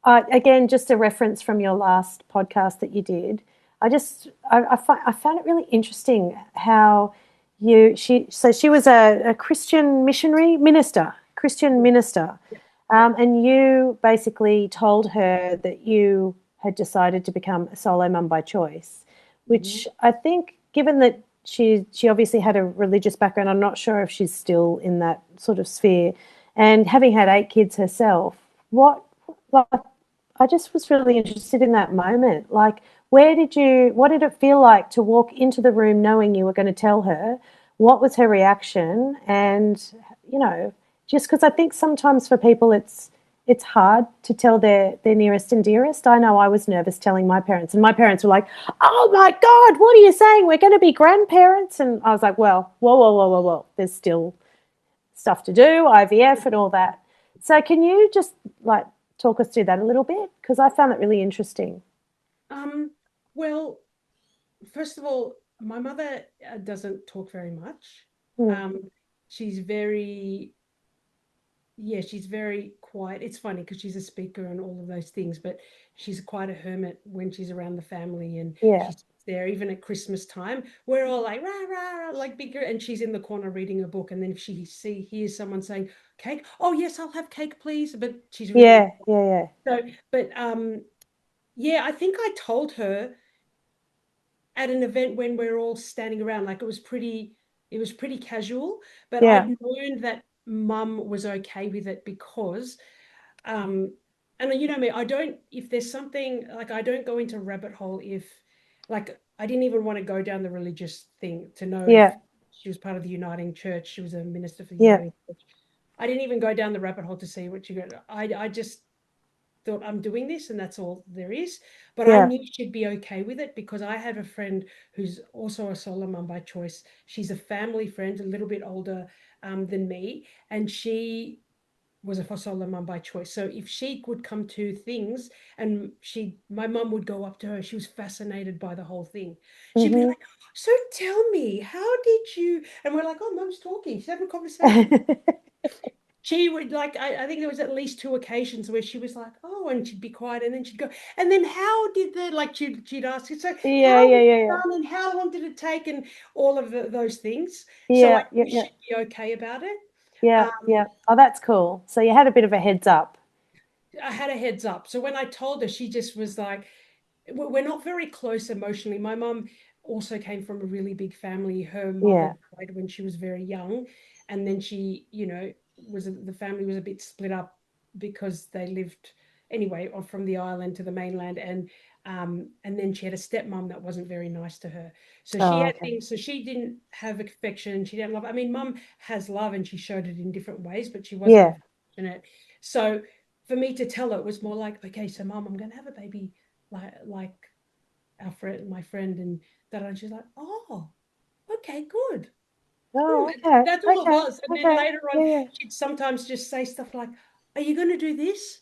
again, just a reference from your last podcast that you did. I found it really interesting how she was a Christian missionary minister, Christian minister,
Yeah. Yeah.
and you basically told her that you had decided to become a solo mum by choice,
Mhm.
which I think, given that she obviously had a religious background, I'm not sure if she's still in that sort of sphere, and having had 8 kids herself, what, like, I just was really interested in that moment. Like, what did it feel like to walk into the room knowing you were going to tell her? What was her reaction? And, you know, just because I think sometimes for people it's hard to tell their nearest and dearest. I know I was nervous telling my parents, and my parents were like, "Oh my God, what are you saying? We're going to be grandparents." And I was like, "Well, whoa, whoa, whoa, whoa, whoa. There's still stuff to do, IVF and all that." So can you just like talk us through that a little bit? Because I found that really interesting.
Well, first of all, my mother doesn't talk very much.
Mm.
Um, she's very, yeah, she's very quiet. It's funny because she's a speaker and all of those things, but she's quite a hermit when she's around the family, and
Yeah,
she's there even at Christmas time. We're all like rah rah, rah like bigger, and she's in the corner reading a book. And then if she hears someone saying cake, oh yes, I'll have cake, please. But she's really
yeah, yeah, yeah,
so. But yeah, I think I told her at an event when we're all standing around, like it was pretty casual, but
yeah,
I'd known that mum was okay with it because um and you know me, I don't, if there's something like, I don't go into rabbit hole if, like, I didn't even want to go down the religious thing to know if
yeah,
she was part of the Uniting Church. She was a minister for the
yeah.
Uniting Church. I didn't even go down the rabbit hole to see what you got. I just thought, I'm doing this and that's all there is. But I
Yeah.
knew she'd be okay with it because I have a friend who's also a solo mum by choice. She's a family friend, a little bit older than me, and she was a solo mum by choice. So if she would come to things and my mum would go up to her, she was fascinated by the whole thing. She'd be
Mm-hmm.
like, "So tell me, how did you?" And we're like, "Oh, mum's talking. She's having a conversation." She would, like, I think there was at least two occasions where she was like, "Oh," and she'd be quiet, and then she'd go, "And then how did the," like, she'd ask it, "So
Yeah,
how
yeah,
was
yeah,
it
yeah,
done and how long did it take?" And all of those things. So I
yeah, yeah,
knew
yeah,
she'd be okay about it.
yeah, yeah.
Um,
Oh, that's cool. So you had a bit of a heads up.
I had a heads up. So when I told her, she just was like, we're not very close emotionally. My mum also came from a really big family. Her mother
Yeah.
died when she was very young, and then she, you know, the family was a bit split up because they lived anyway from the island to the mainland, and then she had a stepmom that wasn't very nice to her. So she
Oh,
had
okay.
things. So she didn't have affection. She didn't love. I mean, mum has love, and she showed it in different ways, but she wasn't
Yeah.
affectionate. So for me to tell her, it was more like, okay, so mum, I'm going to have a baby, like our friend, my friend, and that, and she's like, "Oh, okay, good."
Oh, okay.
That's all it
Okay.
was. And then
Okay.
later on,
Yeah, yeah,
she'd sometimes just say stuff like, "Are you going to do this?"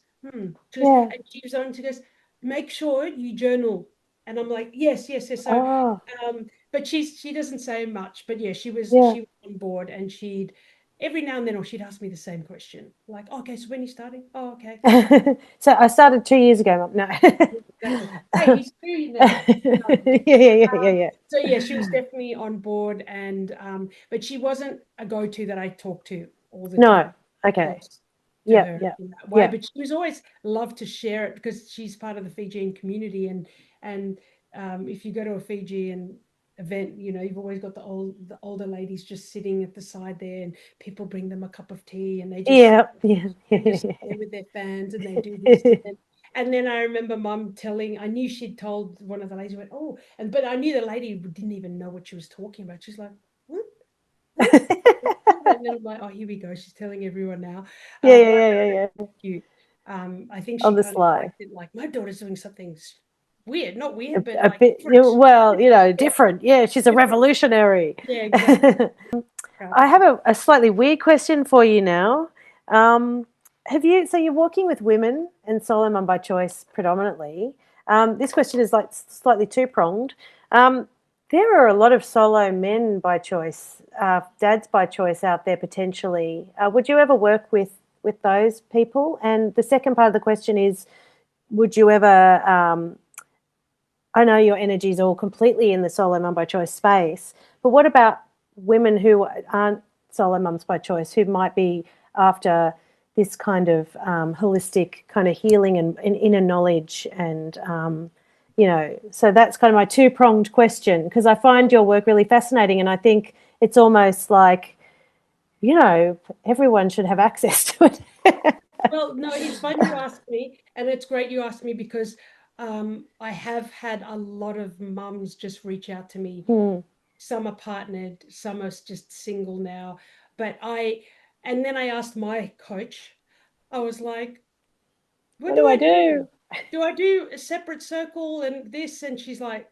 She goes,
yeah.
and she was on. She goes, "Make sure you journal." And I'm like, "Yes, yes, yes." So,
Oh,
but she doesn't say much. But yeah,
yeah.
she was on board, and she'd every now and then, or she'd ask me the same question, like, "Okay, so when are you starting?" "Oh, okay."
So I started 2 years ago, Mum. No.
Yeah, exactly. Hey, he's 2 now.
Yeah, yeah, yeah, yeah,
So yeah, she was definitely on board, and but she wasn't a go-to that I talked to all the
no.
time,
Okay.
close to
Yep,
her
yep,
in that way.
yep.
But she was always loved to share it because she's part of the Fijian community, and if you go to a Fijian event, you know, you've always got the older ladies just sitting at the side there, and people bring them a cup of tea, and
Yeah, yeah,
they
yeah,
just sit
yeah.
there with their fans and they do this. And then I remember mum telling, I knew she'd told one of the ladies, went, "Oh," but I knew the lady didn't even know what she was talking about. She's like, "What? What?" And then I'm like, "Oh, here we go. She's telling everyone now."
Yeah,
But
yeah,
I
yeah,
found
yeah,
it
yeah.
cute. I think
On
she
the
kind of
sly.
liked it, like, my daughter's doing something weird, not weird, but
A
like
bit,
different.
well,
Yeah,
different. Yeah, she's a
different.
revolutionary.
Yeah, exactly.
I
Proud of
have
her.
a slightly weird question for you now. Um, so you're working with women and solo mum by choice predominantly. This question is like slightly two pronged. Um, there are a lot of solo men by choice, dads by choice out there potentially. Would you ever work with those people? And the second part of the question is, would you ever I know your energy is all completely in the solo mum by choice space, but what about women who aren't solo mums by choice, who might be after this kind of holistic kind of healing and inner knowledge? And, so that's kind of my two pronged question, because I find your work really fascinating. And I think it's almost like, everyone should have access to it.
Well, no, it's fun you asked me, and it's great you asked me because I have had a lot of mums just reach out to me.
Hmm.
Some are partnered, some are just single now. But and then I asked my coach, I was like, what
What
do
do I
I do?
do?
Do I do a separate circle and this? And she's like,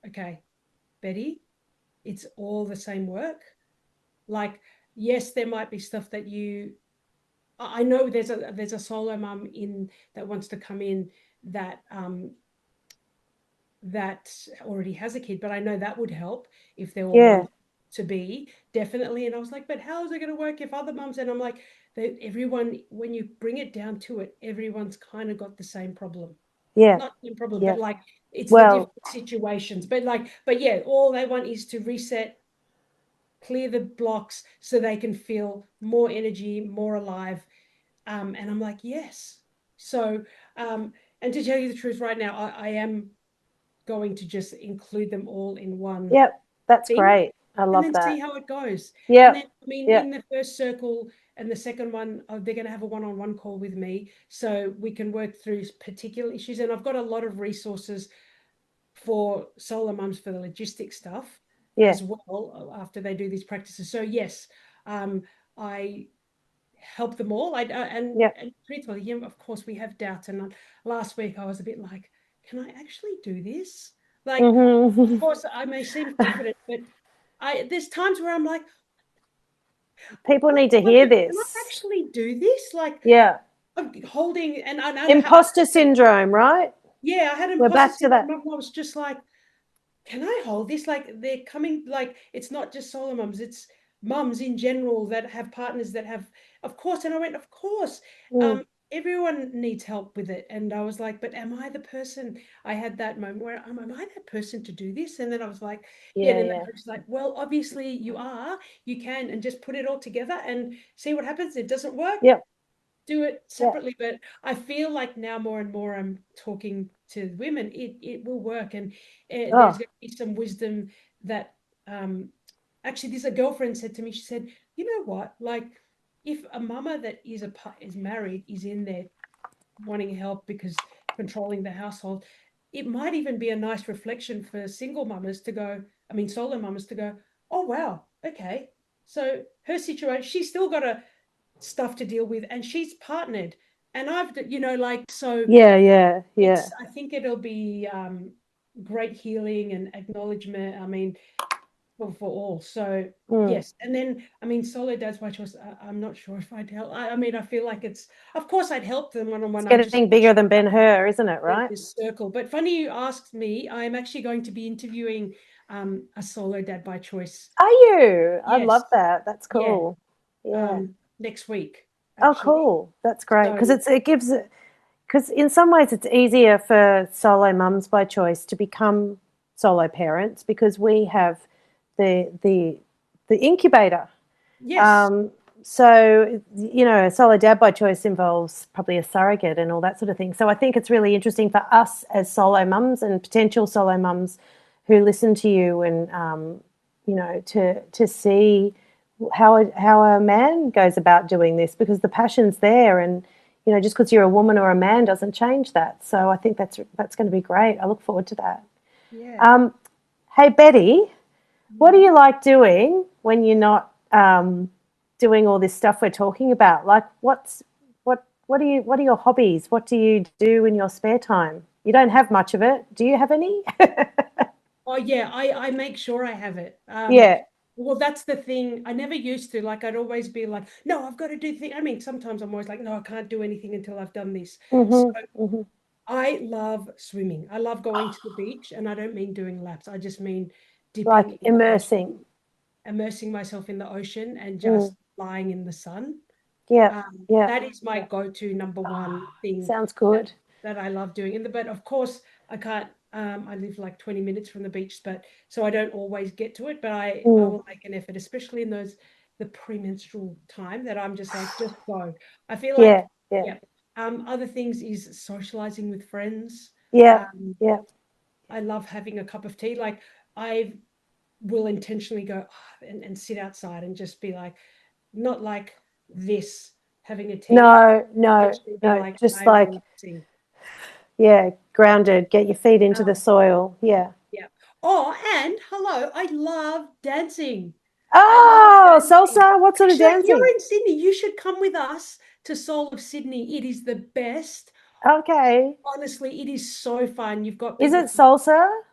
okay, Betty, it's all the same work. Like, yes, there might be stuff that I know there's a solo mum in that wants to come in that that already has a kid, but I know that would help if there were
Yeah,
one to be, definitely. And I was like, but how is it going to work if other mums? And I'm like, everyone, when you bring it down to it, everyone's kind of got the same problem.
yeah,
Not the same problem,
yeah.
but like it's the
Well,
different situations. But yeah, all they want is to reset, clear the blocks so they can feel more energy, more alive. And I'm like, yes. So, and to tell you the truth, right now, I am going to just include them all in one
yep, that's
thing
great. I
and
love
then see
that.
how it goes. And then,
Yep,
I mean, in
yep,
the first circle and the second one, they're going to have a one-on-one call with me so we can work through particular issues. And I've got a lot of resources for solo mums for the logistic stuff
yeah,
as well after they do these practices. So yes, I help them all.
yep.
And truthfully, yeah, of course, we have doubts. And last week I was a bit like, can I actually do this? Like, of
Hmm.
course, I may seem confident, but there's times where I'm like,
People
oh,
need to
like,
hear
can I
this.
actually do this? Like,
Yeah.
I'm holding, and
Imposter syndrome, right?
yeah, I had
We're
imposter
back to
syndrome.
that.
My mom was just like, can I hold this? Like they're coming, like it's not just solo mums, it's mums in general that have partners that have, of course. And I went, of course,
Mm,
everyone needs help with it. And I was like, but am I the person? I had that moment where am I that person to do this? And then I was like, yeah.
yeah,
Then the
yeah.
coach was like, well, obviously you are. You can, and just put it all together and see what happens. It doesn't work,
Yep,
do it
yep.
separately. But I feel like now more and more I'm talking to women, it will work. And there's
Oh,
going to be some wisdom that actually there's a girlfriend said to me, she said, you know what, like if a mama that is married is in there wanting help because controlling the household, it might even be a nice reflection for single mamas to go, I mean solo mamas to go, oh wow, okay, so her situation, she's still got a stuff to deal with and she's partnered, and I've, like, so
yeah, yeah, yeah.
I think it'll be great healing and acknowledgement, I mean, for all. So
Mm.
yes, and then I mean solo dads by choice, I'm not sure if I'd help. I mean, I feel like it's, of course I'd help them
It's
one-on-one, I'm just
getting
not
bigger
sure
than Ben Hur, isn't it,
in
right?
this circle. But funny you asked me, I'm actually going to be interviewing a solo dad by choice.
Are you? I
Yes,
love that. That's
yeah,
cool. Yeah.
next week
Oh,
actually.
cool. That's great because
So
it gives because in some ways it's easier for solo mums by choice to become solo parents because we have the the incubator.
yes,
Um, so a solo dad by choice involves probably a surrogate and all that sort of thing. So I think it's really interesting for us as solo mums and potential solo mums who listen to you and to see how a man goes about doing this because the passion's there and just because you're a woman or a man doesn't change that. So I think that's going to be great. I look forward to that.
yeah.
Um, hey Betty, what do
Mhm.
you like doing when you're not doing all this stuff we're talking about? Like, what are your hobbies? What do you do in your spare time? You don't have much of it. Do you have any?
Oh yeah, I make sure I have it.
Yeah.
Well, that's the thing. I never used to. Like, I'd always be like, no, I've got to do things. I mean, sometimes I'm always like, no, I can't do anything until I've done this. So
Hmm. Hmm.
I love swimming. I love going to the beach, and I don't mean doing laps. I just mean dipping
Like
in the ocean,
immersing.
immersing myself in the ocean, and
Mm.
just lying in the sun.
Yeah. Yeah.
That is my go-to number one
Ah,
thing
sounds
that
good.
I love doing. But of course, I can't. I live like 20 minutes from the beach, but so I don't always get to it. But I
Mm.
will make an effort, especially in the premenstrual time that I'm just like, just go. I feel like,
Yeah. Yeah.
yeah. Other things is socializing with friends.
Yeah.
Um,
Yeah.
I love having a cup of tea. Like I will intentionally go and sit outside and just be like, not like this having a tea.
No.
Like
Just
I'm
like,
relaxing.
grounded. Get your feet into the soil. Yeah.
Yeah. Oh, and hello, I love dancing. I love
Oh,
dancing.
salsa. What sort of
Actually, you're
dancing?
in Sydney. You should come with us to Soul of Sydney. It is the best.
Okay.
Honestly, it is so fun. You've got
Is
people.
it salsa?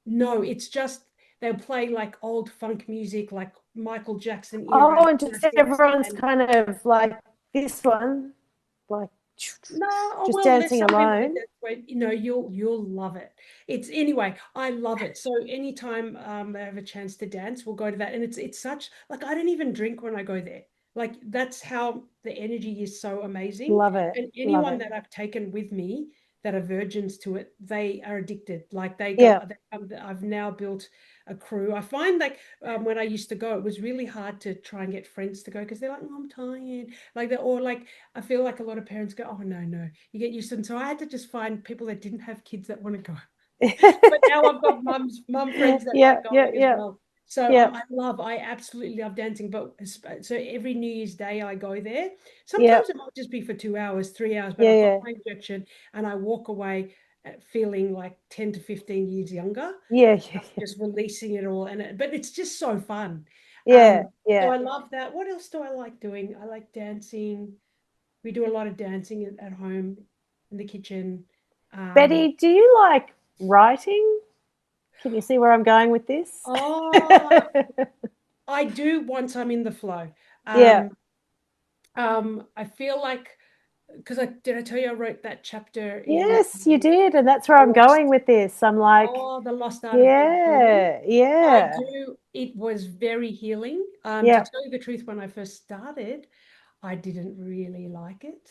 No, it's just they'll play like old funk music, like Michael Jackson era
Oh, and just
classics.
everyone's
And
kind of like this one, like
no, oh,
just
well, there's
dancing
some people that
alone.
that's where, you'll love it. It's anyway, I love it. So anytime I have a chance to dance, we'll go to that. And it's such like I don't even drink when I go there. Like that's how the energy is so amazing.
Love it.
And
Love
anyone
it.
that I've taken with me that are virgins to it, they are addicted. Like
Yeah.
I've now built a crew. I find like when I used to go, it was really hard to try and get friends to go because they're like, oh, I'm tired. Like that, or like I feel like a lot of parents go, oh no, you get used to them. So I had to just find people that didn't have kids that want to go. But now I've got mum friends that
Yeah,
like
yeah,
going as
yeah,
well. So
yeah,
I absolutely love dancing. But so every New Year's Day I go there.
yeah,
Sometimes it might just be for 2 hours, 3 hours, but
yeah,
I've got
yeah,
my injection and I walk away feeling like 10 to 15 years younger,
yeah, yeah,
just releasing it all. But it's just so fun.
yeah,
So
yeah.
I love that. What else do I like doing? I like dancing. We do a lot of dancing at home in the kitchen. Um,
Betty, do you like writing? Can you see where I'm going with this?
oh, I do once I'm in the flow.
Yeah.
Um, I feel like because I tell you I wrote that chapter in
Yes, you did, and that's where
the
I'm going
lost
with this. I'm like,
the lost art of being human.
yeah,
I
yeah,
do. It was very healing. To
yeah.
tell you the truth, when I first started, I didn't really like it.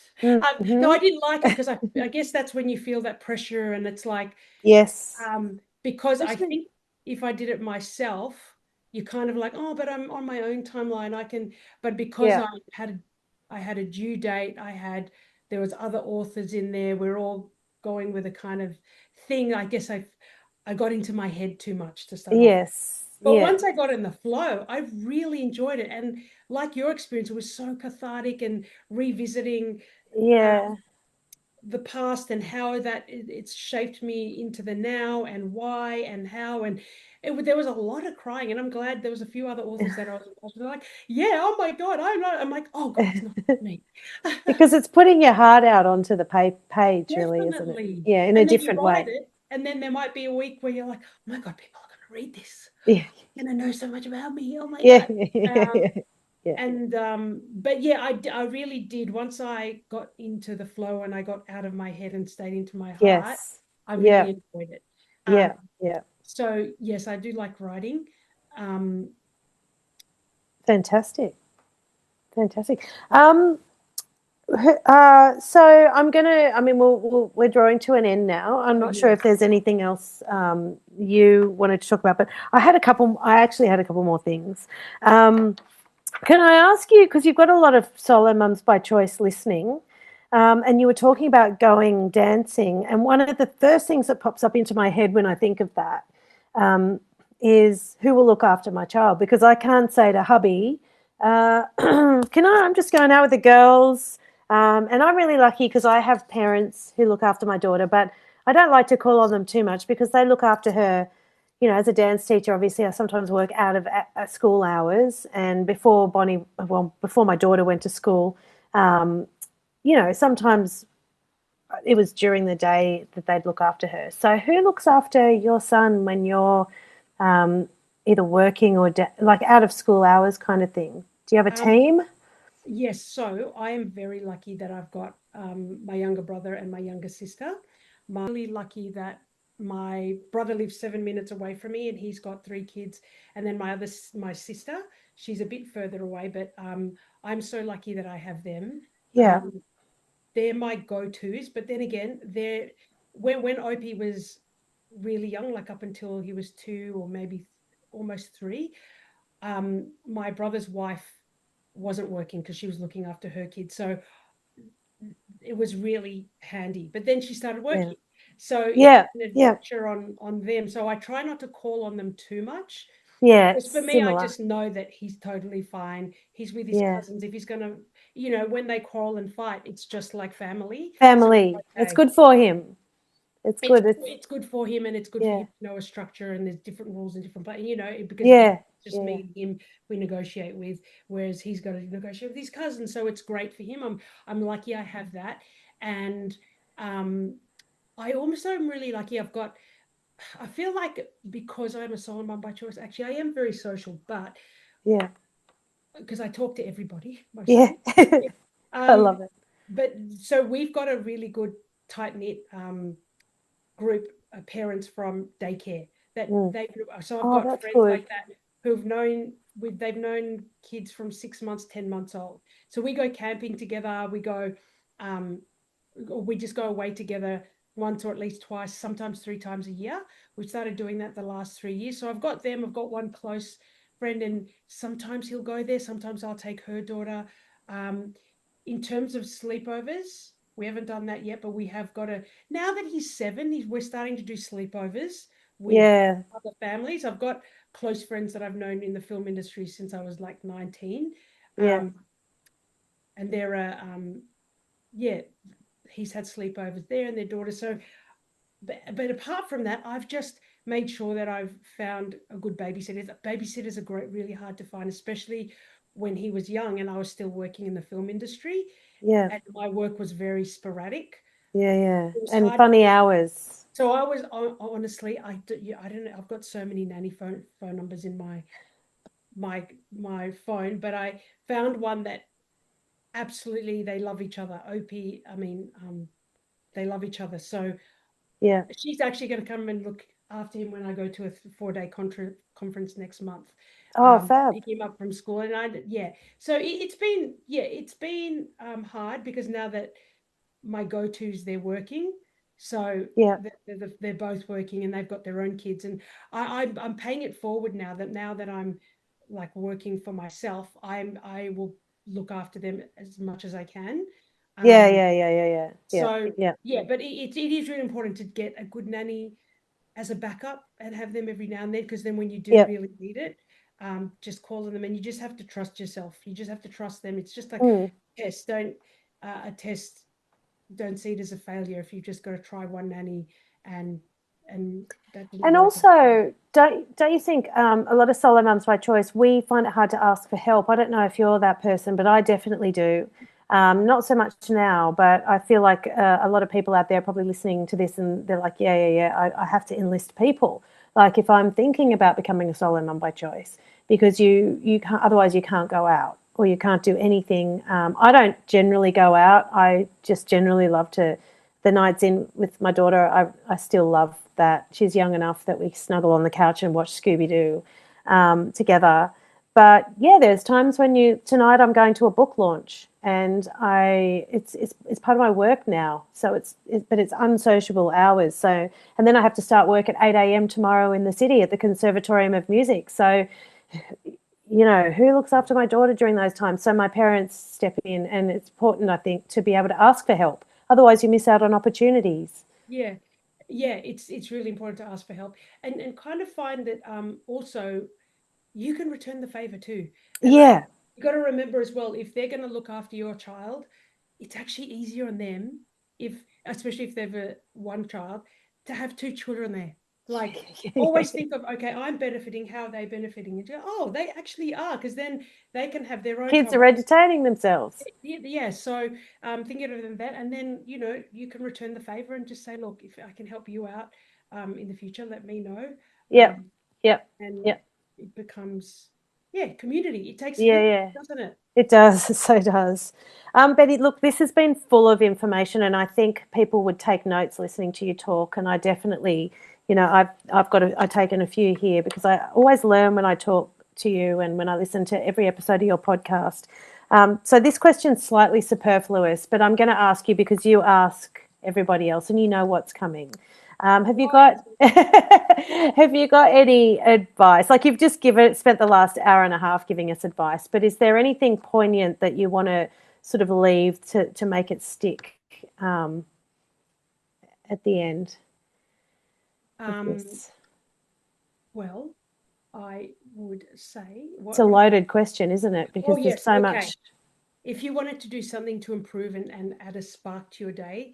No,
Mm-hmm.
I didn't like it because I guess that's when you feel that pressure, and it's like
Yes.
because I
Especially,
think if I did it myself, you kind of like, oh, but I'm on my own timeline. I can, but because
yeah,
I had a due date, there was other authors in there. We're all going with a kind of thing. I guess I got into my head too much to start off.
yes,
But
yeah,
once I got in the flow, I really enjoyed it. And like your experience, it was so cathartic and revisiting
yeah,
the past and how it's shaped me into the now and why and how there was a lot of crying, and I'm glad there was a few other authors that I was like, yeah, oh my god, I know. I'm like, oh god, it's not me.
because it's putting your heart out onto the page, really, isn't it?
Definitely.
Yeah, in a
And then you
different
write
way.
it, and then there might be a week where you're like, oh my god, people are going to read this,
Yeah,
and I know so much about me, oh my
yeah,
god. um,
yeah, yeah.
and but yeah, I really did. Once I got into the flow and I got out of my head and stayed into my heart,
Yes,
I
yeah,
really enjoyed it. um
yeah, yeah.
so yes, I do like writing. um
Fantastic, fantastic. So I'm gonna. I mean, we're drawing to an end now. I'm
oh
not sure
yeah.
if there's anything else you wanted to talk about, but I had a couple. I actually had a couple more things. Um, Can I ask you, because you've got a lot of solo mums by choice listening, and you were talking about going dancing, and one of the first things that pops up into my head when I think of that um, is who will look after my child? Because I can't say to hubby, I'm just going out with the girls. And I'm really lucky because I have parents who look after my daughter, but I don't like to call on them too much because they look after her. As a dance teacher, obviously, I sometimes work out of school hours. And before my daughter went to school, sometimes it was during the day that they'd look after her. So, who looks after your son when you're um, either working or like out of school hours kind of thing? Do you have a
um
team?
yes, so I am very lucky that I've got my younger brother and my younger sister. I'm really lucky that my brother lives 7 minutes away from me and he's got three kids, and then my sister, she's a bit further away, but I'm so lucky that I have them.
Yeah,
um they're my go-to's. But then again, they're when Opie was really young, like up until he was 2 or maybe almost 3, my brother's wife wasn't working because she was looking after her kids. So it was really handy. But then she started
yeah,
working. So it
yeah,
was an
yeah,
adventure on them. So I try not to call on them too much.
yeah.
Because for me, I
Similar.
just know that he's totally fine. He's with his
Yeah,
cousins. If he's going to, you know, when they quarrel and fight, it's just like family.
Family.
So,
It's
okay.
good for him. It's
It's
good.
it's good for him, and it's good for
Yeah.
him to know a structure, and there's different rules and different, but you know, because
Yeah.
just me and him we negotiate with, whereas he's got to negotiate with his cousin, so it's great for him. I'm lucky I have that, and I also am really lucky. I feel like because I'm a solo mom by choice, actually I am very social, but
Yeah.
because I talk to everybody
Yeah.
mostly.
I
Um,
love it.
but so we've got a really good tight knit group of parents from daycare that they. So I've
Oh,
got
that's
friends
good.
like that they've known kids from 6 months, 10 months old. So we go camping together. Um, we just go away together once or at least twice, sometimes 3 times a year. We started doing that the last 3 years. So I've got them. I've got one close friend, and sometimes he'll go there. Sometimes I'll take her daughter. Um, in terms of sleepovers, we haven't done that yet, but we have got a. Now that he's 7, we're starting to do sleepovers with
Yeah.
other families. I've got close friends that I've known in the film industry since I was like 19.
Yeah.
And they're yeah, he's had sleepovers there and their daughter. So but apart from that, I've just made sure that I've found a good babysitter. Babysitters are great, really hard to find, especially when he was young and I was still working in the film industry,
Yeah.
and my work was very sporadic.
Yeah. Yeah.
It was
And
hard.
funny hours.
So I was honestly, I don't know. I've got so many nanny phone numbers in my phone, but I found one that absolutely they love each other. OP, I mean, they love each other. So
Yeah.
she's actually going to come and look after him when I go to a 4-day conference next month.
Oh, fab.
Pick him up from school, and yeah. So it's been hard because now that my go-tos they're working, so
Yeah.
they're both working and they've got their own kids, and I'm paying it forward now that I'm like working for myself. I will look after them as much as I can.
Yeah.
Um,
Yeah. Yeah. Yeah. Yeah. Yeah.
so
Yeah.
yeah, but it is really important to get a good nanny as a backup and have them every now and then, because then when you do
Yeah.
really need it, just call them, and you just have to trust yourself. You just have to trust them. It's just like
Mm.
test. Don't a test. Don't see it as a failure if you've just got to try one nanny and and that didn't
And
work.
also, don't you think a lot of solo mums by choice, we find it hard to ask for help? I don't know if you're that person, but I definitely do. Not so much now, but I feel like a lot of people out there are probably listening to this and they're like, yeah, I have to enlist people. Like if I'm thinking about becoming a solo mum by choice, because you can't, otherwise you can't go out or you can't do anything. I don't generally go out. I just generally love to the nights in with my daughter. I still love that she's young enough that we snuggle on the couch and watch Scooby Doo together. But yeah, there's times when tonight I'm going to a book launch and it's part of my work now. So but it's unsociable hours. So and then I have to start work at 8 a.m. tomorrow in the city at the Conservatorium of Music. So who looks after my daughter during those times? So my parents step in, and it's important, I think, to be able to ask for help. Otherwise, you miss out on opportunities.
Yeah, yeah, it's really important to ask for help, and kind of find that also you can return the favor too. And like
Yeah,
you got to remember as well, if they're going to look after your child, it's actually easier on them, if especially if they've one child, to have two children there. Like always think of, okay, I'm benefiting, how are they benefiting? And you go, oh, they actually are, because then they can have their own
kids
child.
are entertaining themselves.
Yeah, so thinking of that, and then you can return the favor and just say, look, if I can help you out in the future, let me know.
Yep, yep,
And
yep.
it becomes, yeah, community. It takes a
Yeah,
village,
yeah.
doesn't it?
It does. It so does. Betty, look, this has been full of information, and I think people would take notes listening to you talk. And I definitely, I've taken a few here because I always learn when I talk to you and when I listen to every episode of your podcast. So this question's slightly superfluous, but I'm going to ask you because you ask everybody else, and you know what's coming. Have you got have you got any advice? Like you've just spent the last hour and a half giving us advice, but is there anything poignant that you want to sort of leave to make it stick at the end of
Um,
this?
well, I would say
It's a loaded question, isn't it?
oh
Because there's
yes,
so
okay.
much.
if you wanted to do something to improve and add a spark to your day,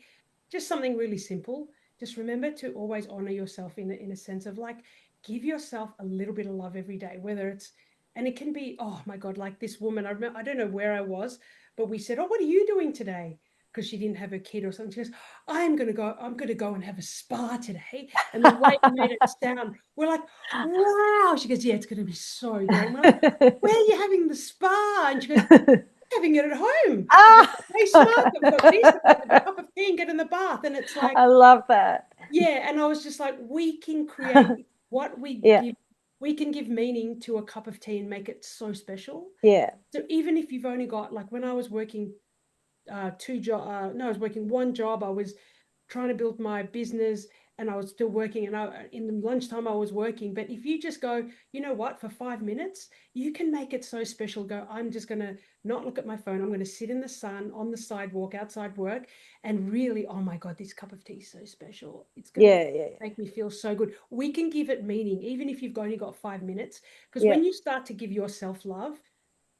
just something really simple, just remember to always honor yourself in a sense of like, give yourself a little bit of love every day, whether it's, and it can be, oh my God, like this woman, I remember, I don't know where I was, but we said, oh, what are you doing today? Because she didn't have a kid or something. She goes, I'm going to go and have a spa today. And the way we made it sound, we're like, wow. She goes, yeah, it's going to be so great. And we're like, where are you having the spa? And she goes, having it at home. Face mask, I've got this, I've got a cup of tea and get in the bath. And it's like,
I love that.
yeah. And I was just like, we can create what we give. We can give meaning to a cup of tea and make it so special.
Yeah.
So even if you've only got, like when I was working I was working one job. I was trying to build my business and I was still working, and in the lunchtime I was working. But if you just go, you know what, for 5 minutes, you can make it so special. Go, I'm just going to not look at my phone. I'm going to sit in the sun on the sidewalk outside work and really, oh my God, this cup of tea is so special. It's going to make me feel so good. We can give it meaning, even if you've only got 5 minutes, because when you start to give yourself love,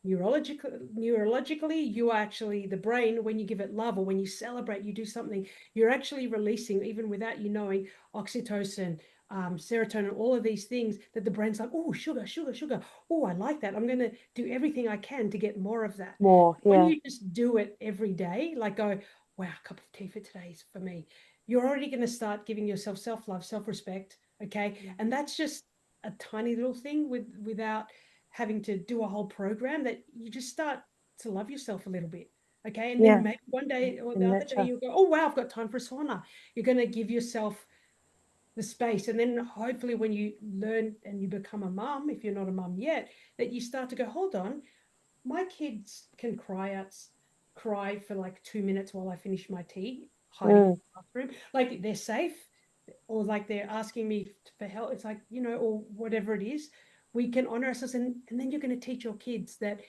neurologically, you are actually, the brain, when you give it love or when you celebrate, you do something, you're actually releasing, even without you knowing, oxytocin, serotonin, all of these things that the brain's like, oh, sugar. Oh, I like that. I'm going to do everything I can to get more of that. When you just do it every day, like go, wow, a cup of tea for today is for me. You're already going to start giving yourself self-love, self-respect. Okay. Yeah. And that's just a tiny little thing without having to do a whole program, that you just start to love yourself a little bit. Okay. And then maybe one day or the other day you'll go, oh, wow, I've got time for a sauna. You're going to give yourself the space. And then hopefully when you learn and you become a mum, if you're not a mum yet, that you start to go, hold on, my kids can cry for like 2 minutes while I finish my tea, hiding in the bathroom. Like they're safe, or like they're asking me for help. It's like, you know, or whatever it is. We can honor ourselves, and then you're going to teach your kids that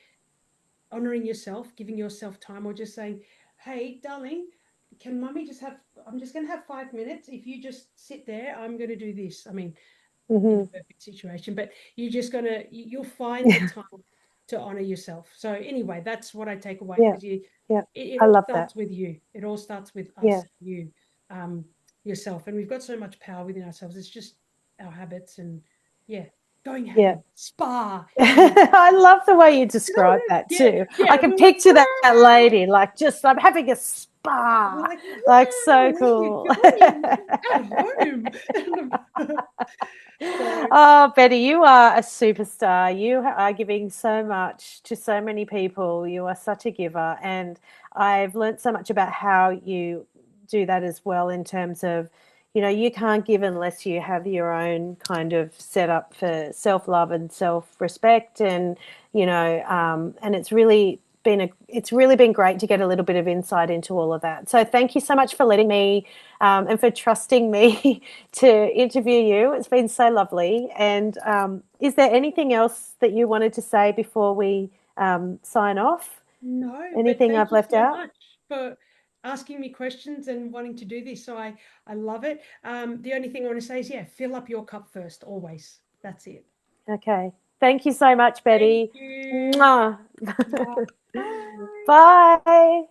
honoring yourself, giving yourself time, or just saying, hey, darling, can mommy I'm just going to have 5 minutes. If you just sit there, I'm going to do this. I mean, in a perfect situation, but you're just going to, you'll find the time to honor yourself. So anyway, that's what I take away. It all starts with you. It all starts with us, you, yourself. And we've got so much power within ourselves. It's just our habits and going having spa.
I love the way you describe that too. I can picture that lady like just I'm having a spa, like so cool.
At home.
Oh, Betty, you are a superstar. You are giving so much to so many people. You are such a giver, and I've learned so much about how you do that as well, in terms of, you know, you can't give unless you have your own kind of setup for self-love and self-respect, and, you know, and it's really been great to get a little bit of insight into all of that. So thank you so much for letting me and for trusting me to interview you. It's been so lovely. And is there anything else that you wanted to say before we sign off?
No.
Anything I've left out?
Much for asking me questions and wanting to do this. So I love it. The only thing I want to say is, fill up your cup first, always. That's it.
Okay. Thank you so much, Betty.
Thank you.
Mwah. Bye.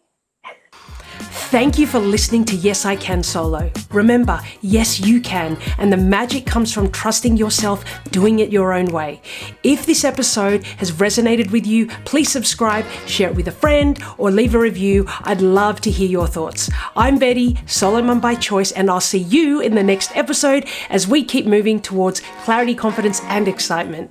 Thank you for listening to Yes, I Can Solo. Remember, yes, you can, and the magic comes from trusting yourself, doing it your own way. If this episode has resonated with you, please subscribe, share it with a friend, or leave a review. I'd love to hear your thoughts. I'm Betty, solo mum by choice, and I'll see you in the next episode as we keep moving towards clarity, confidence, and excitement.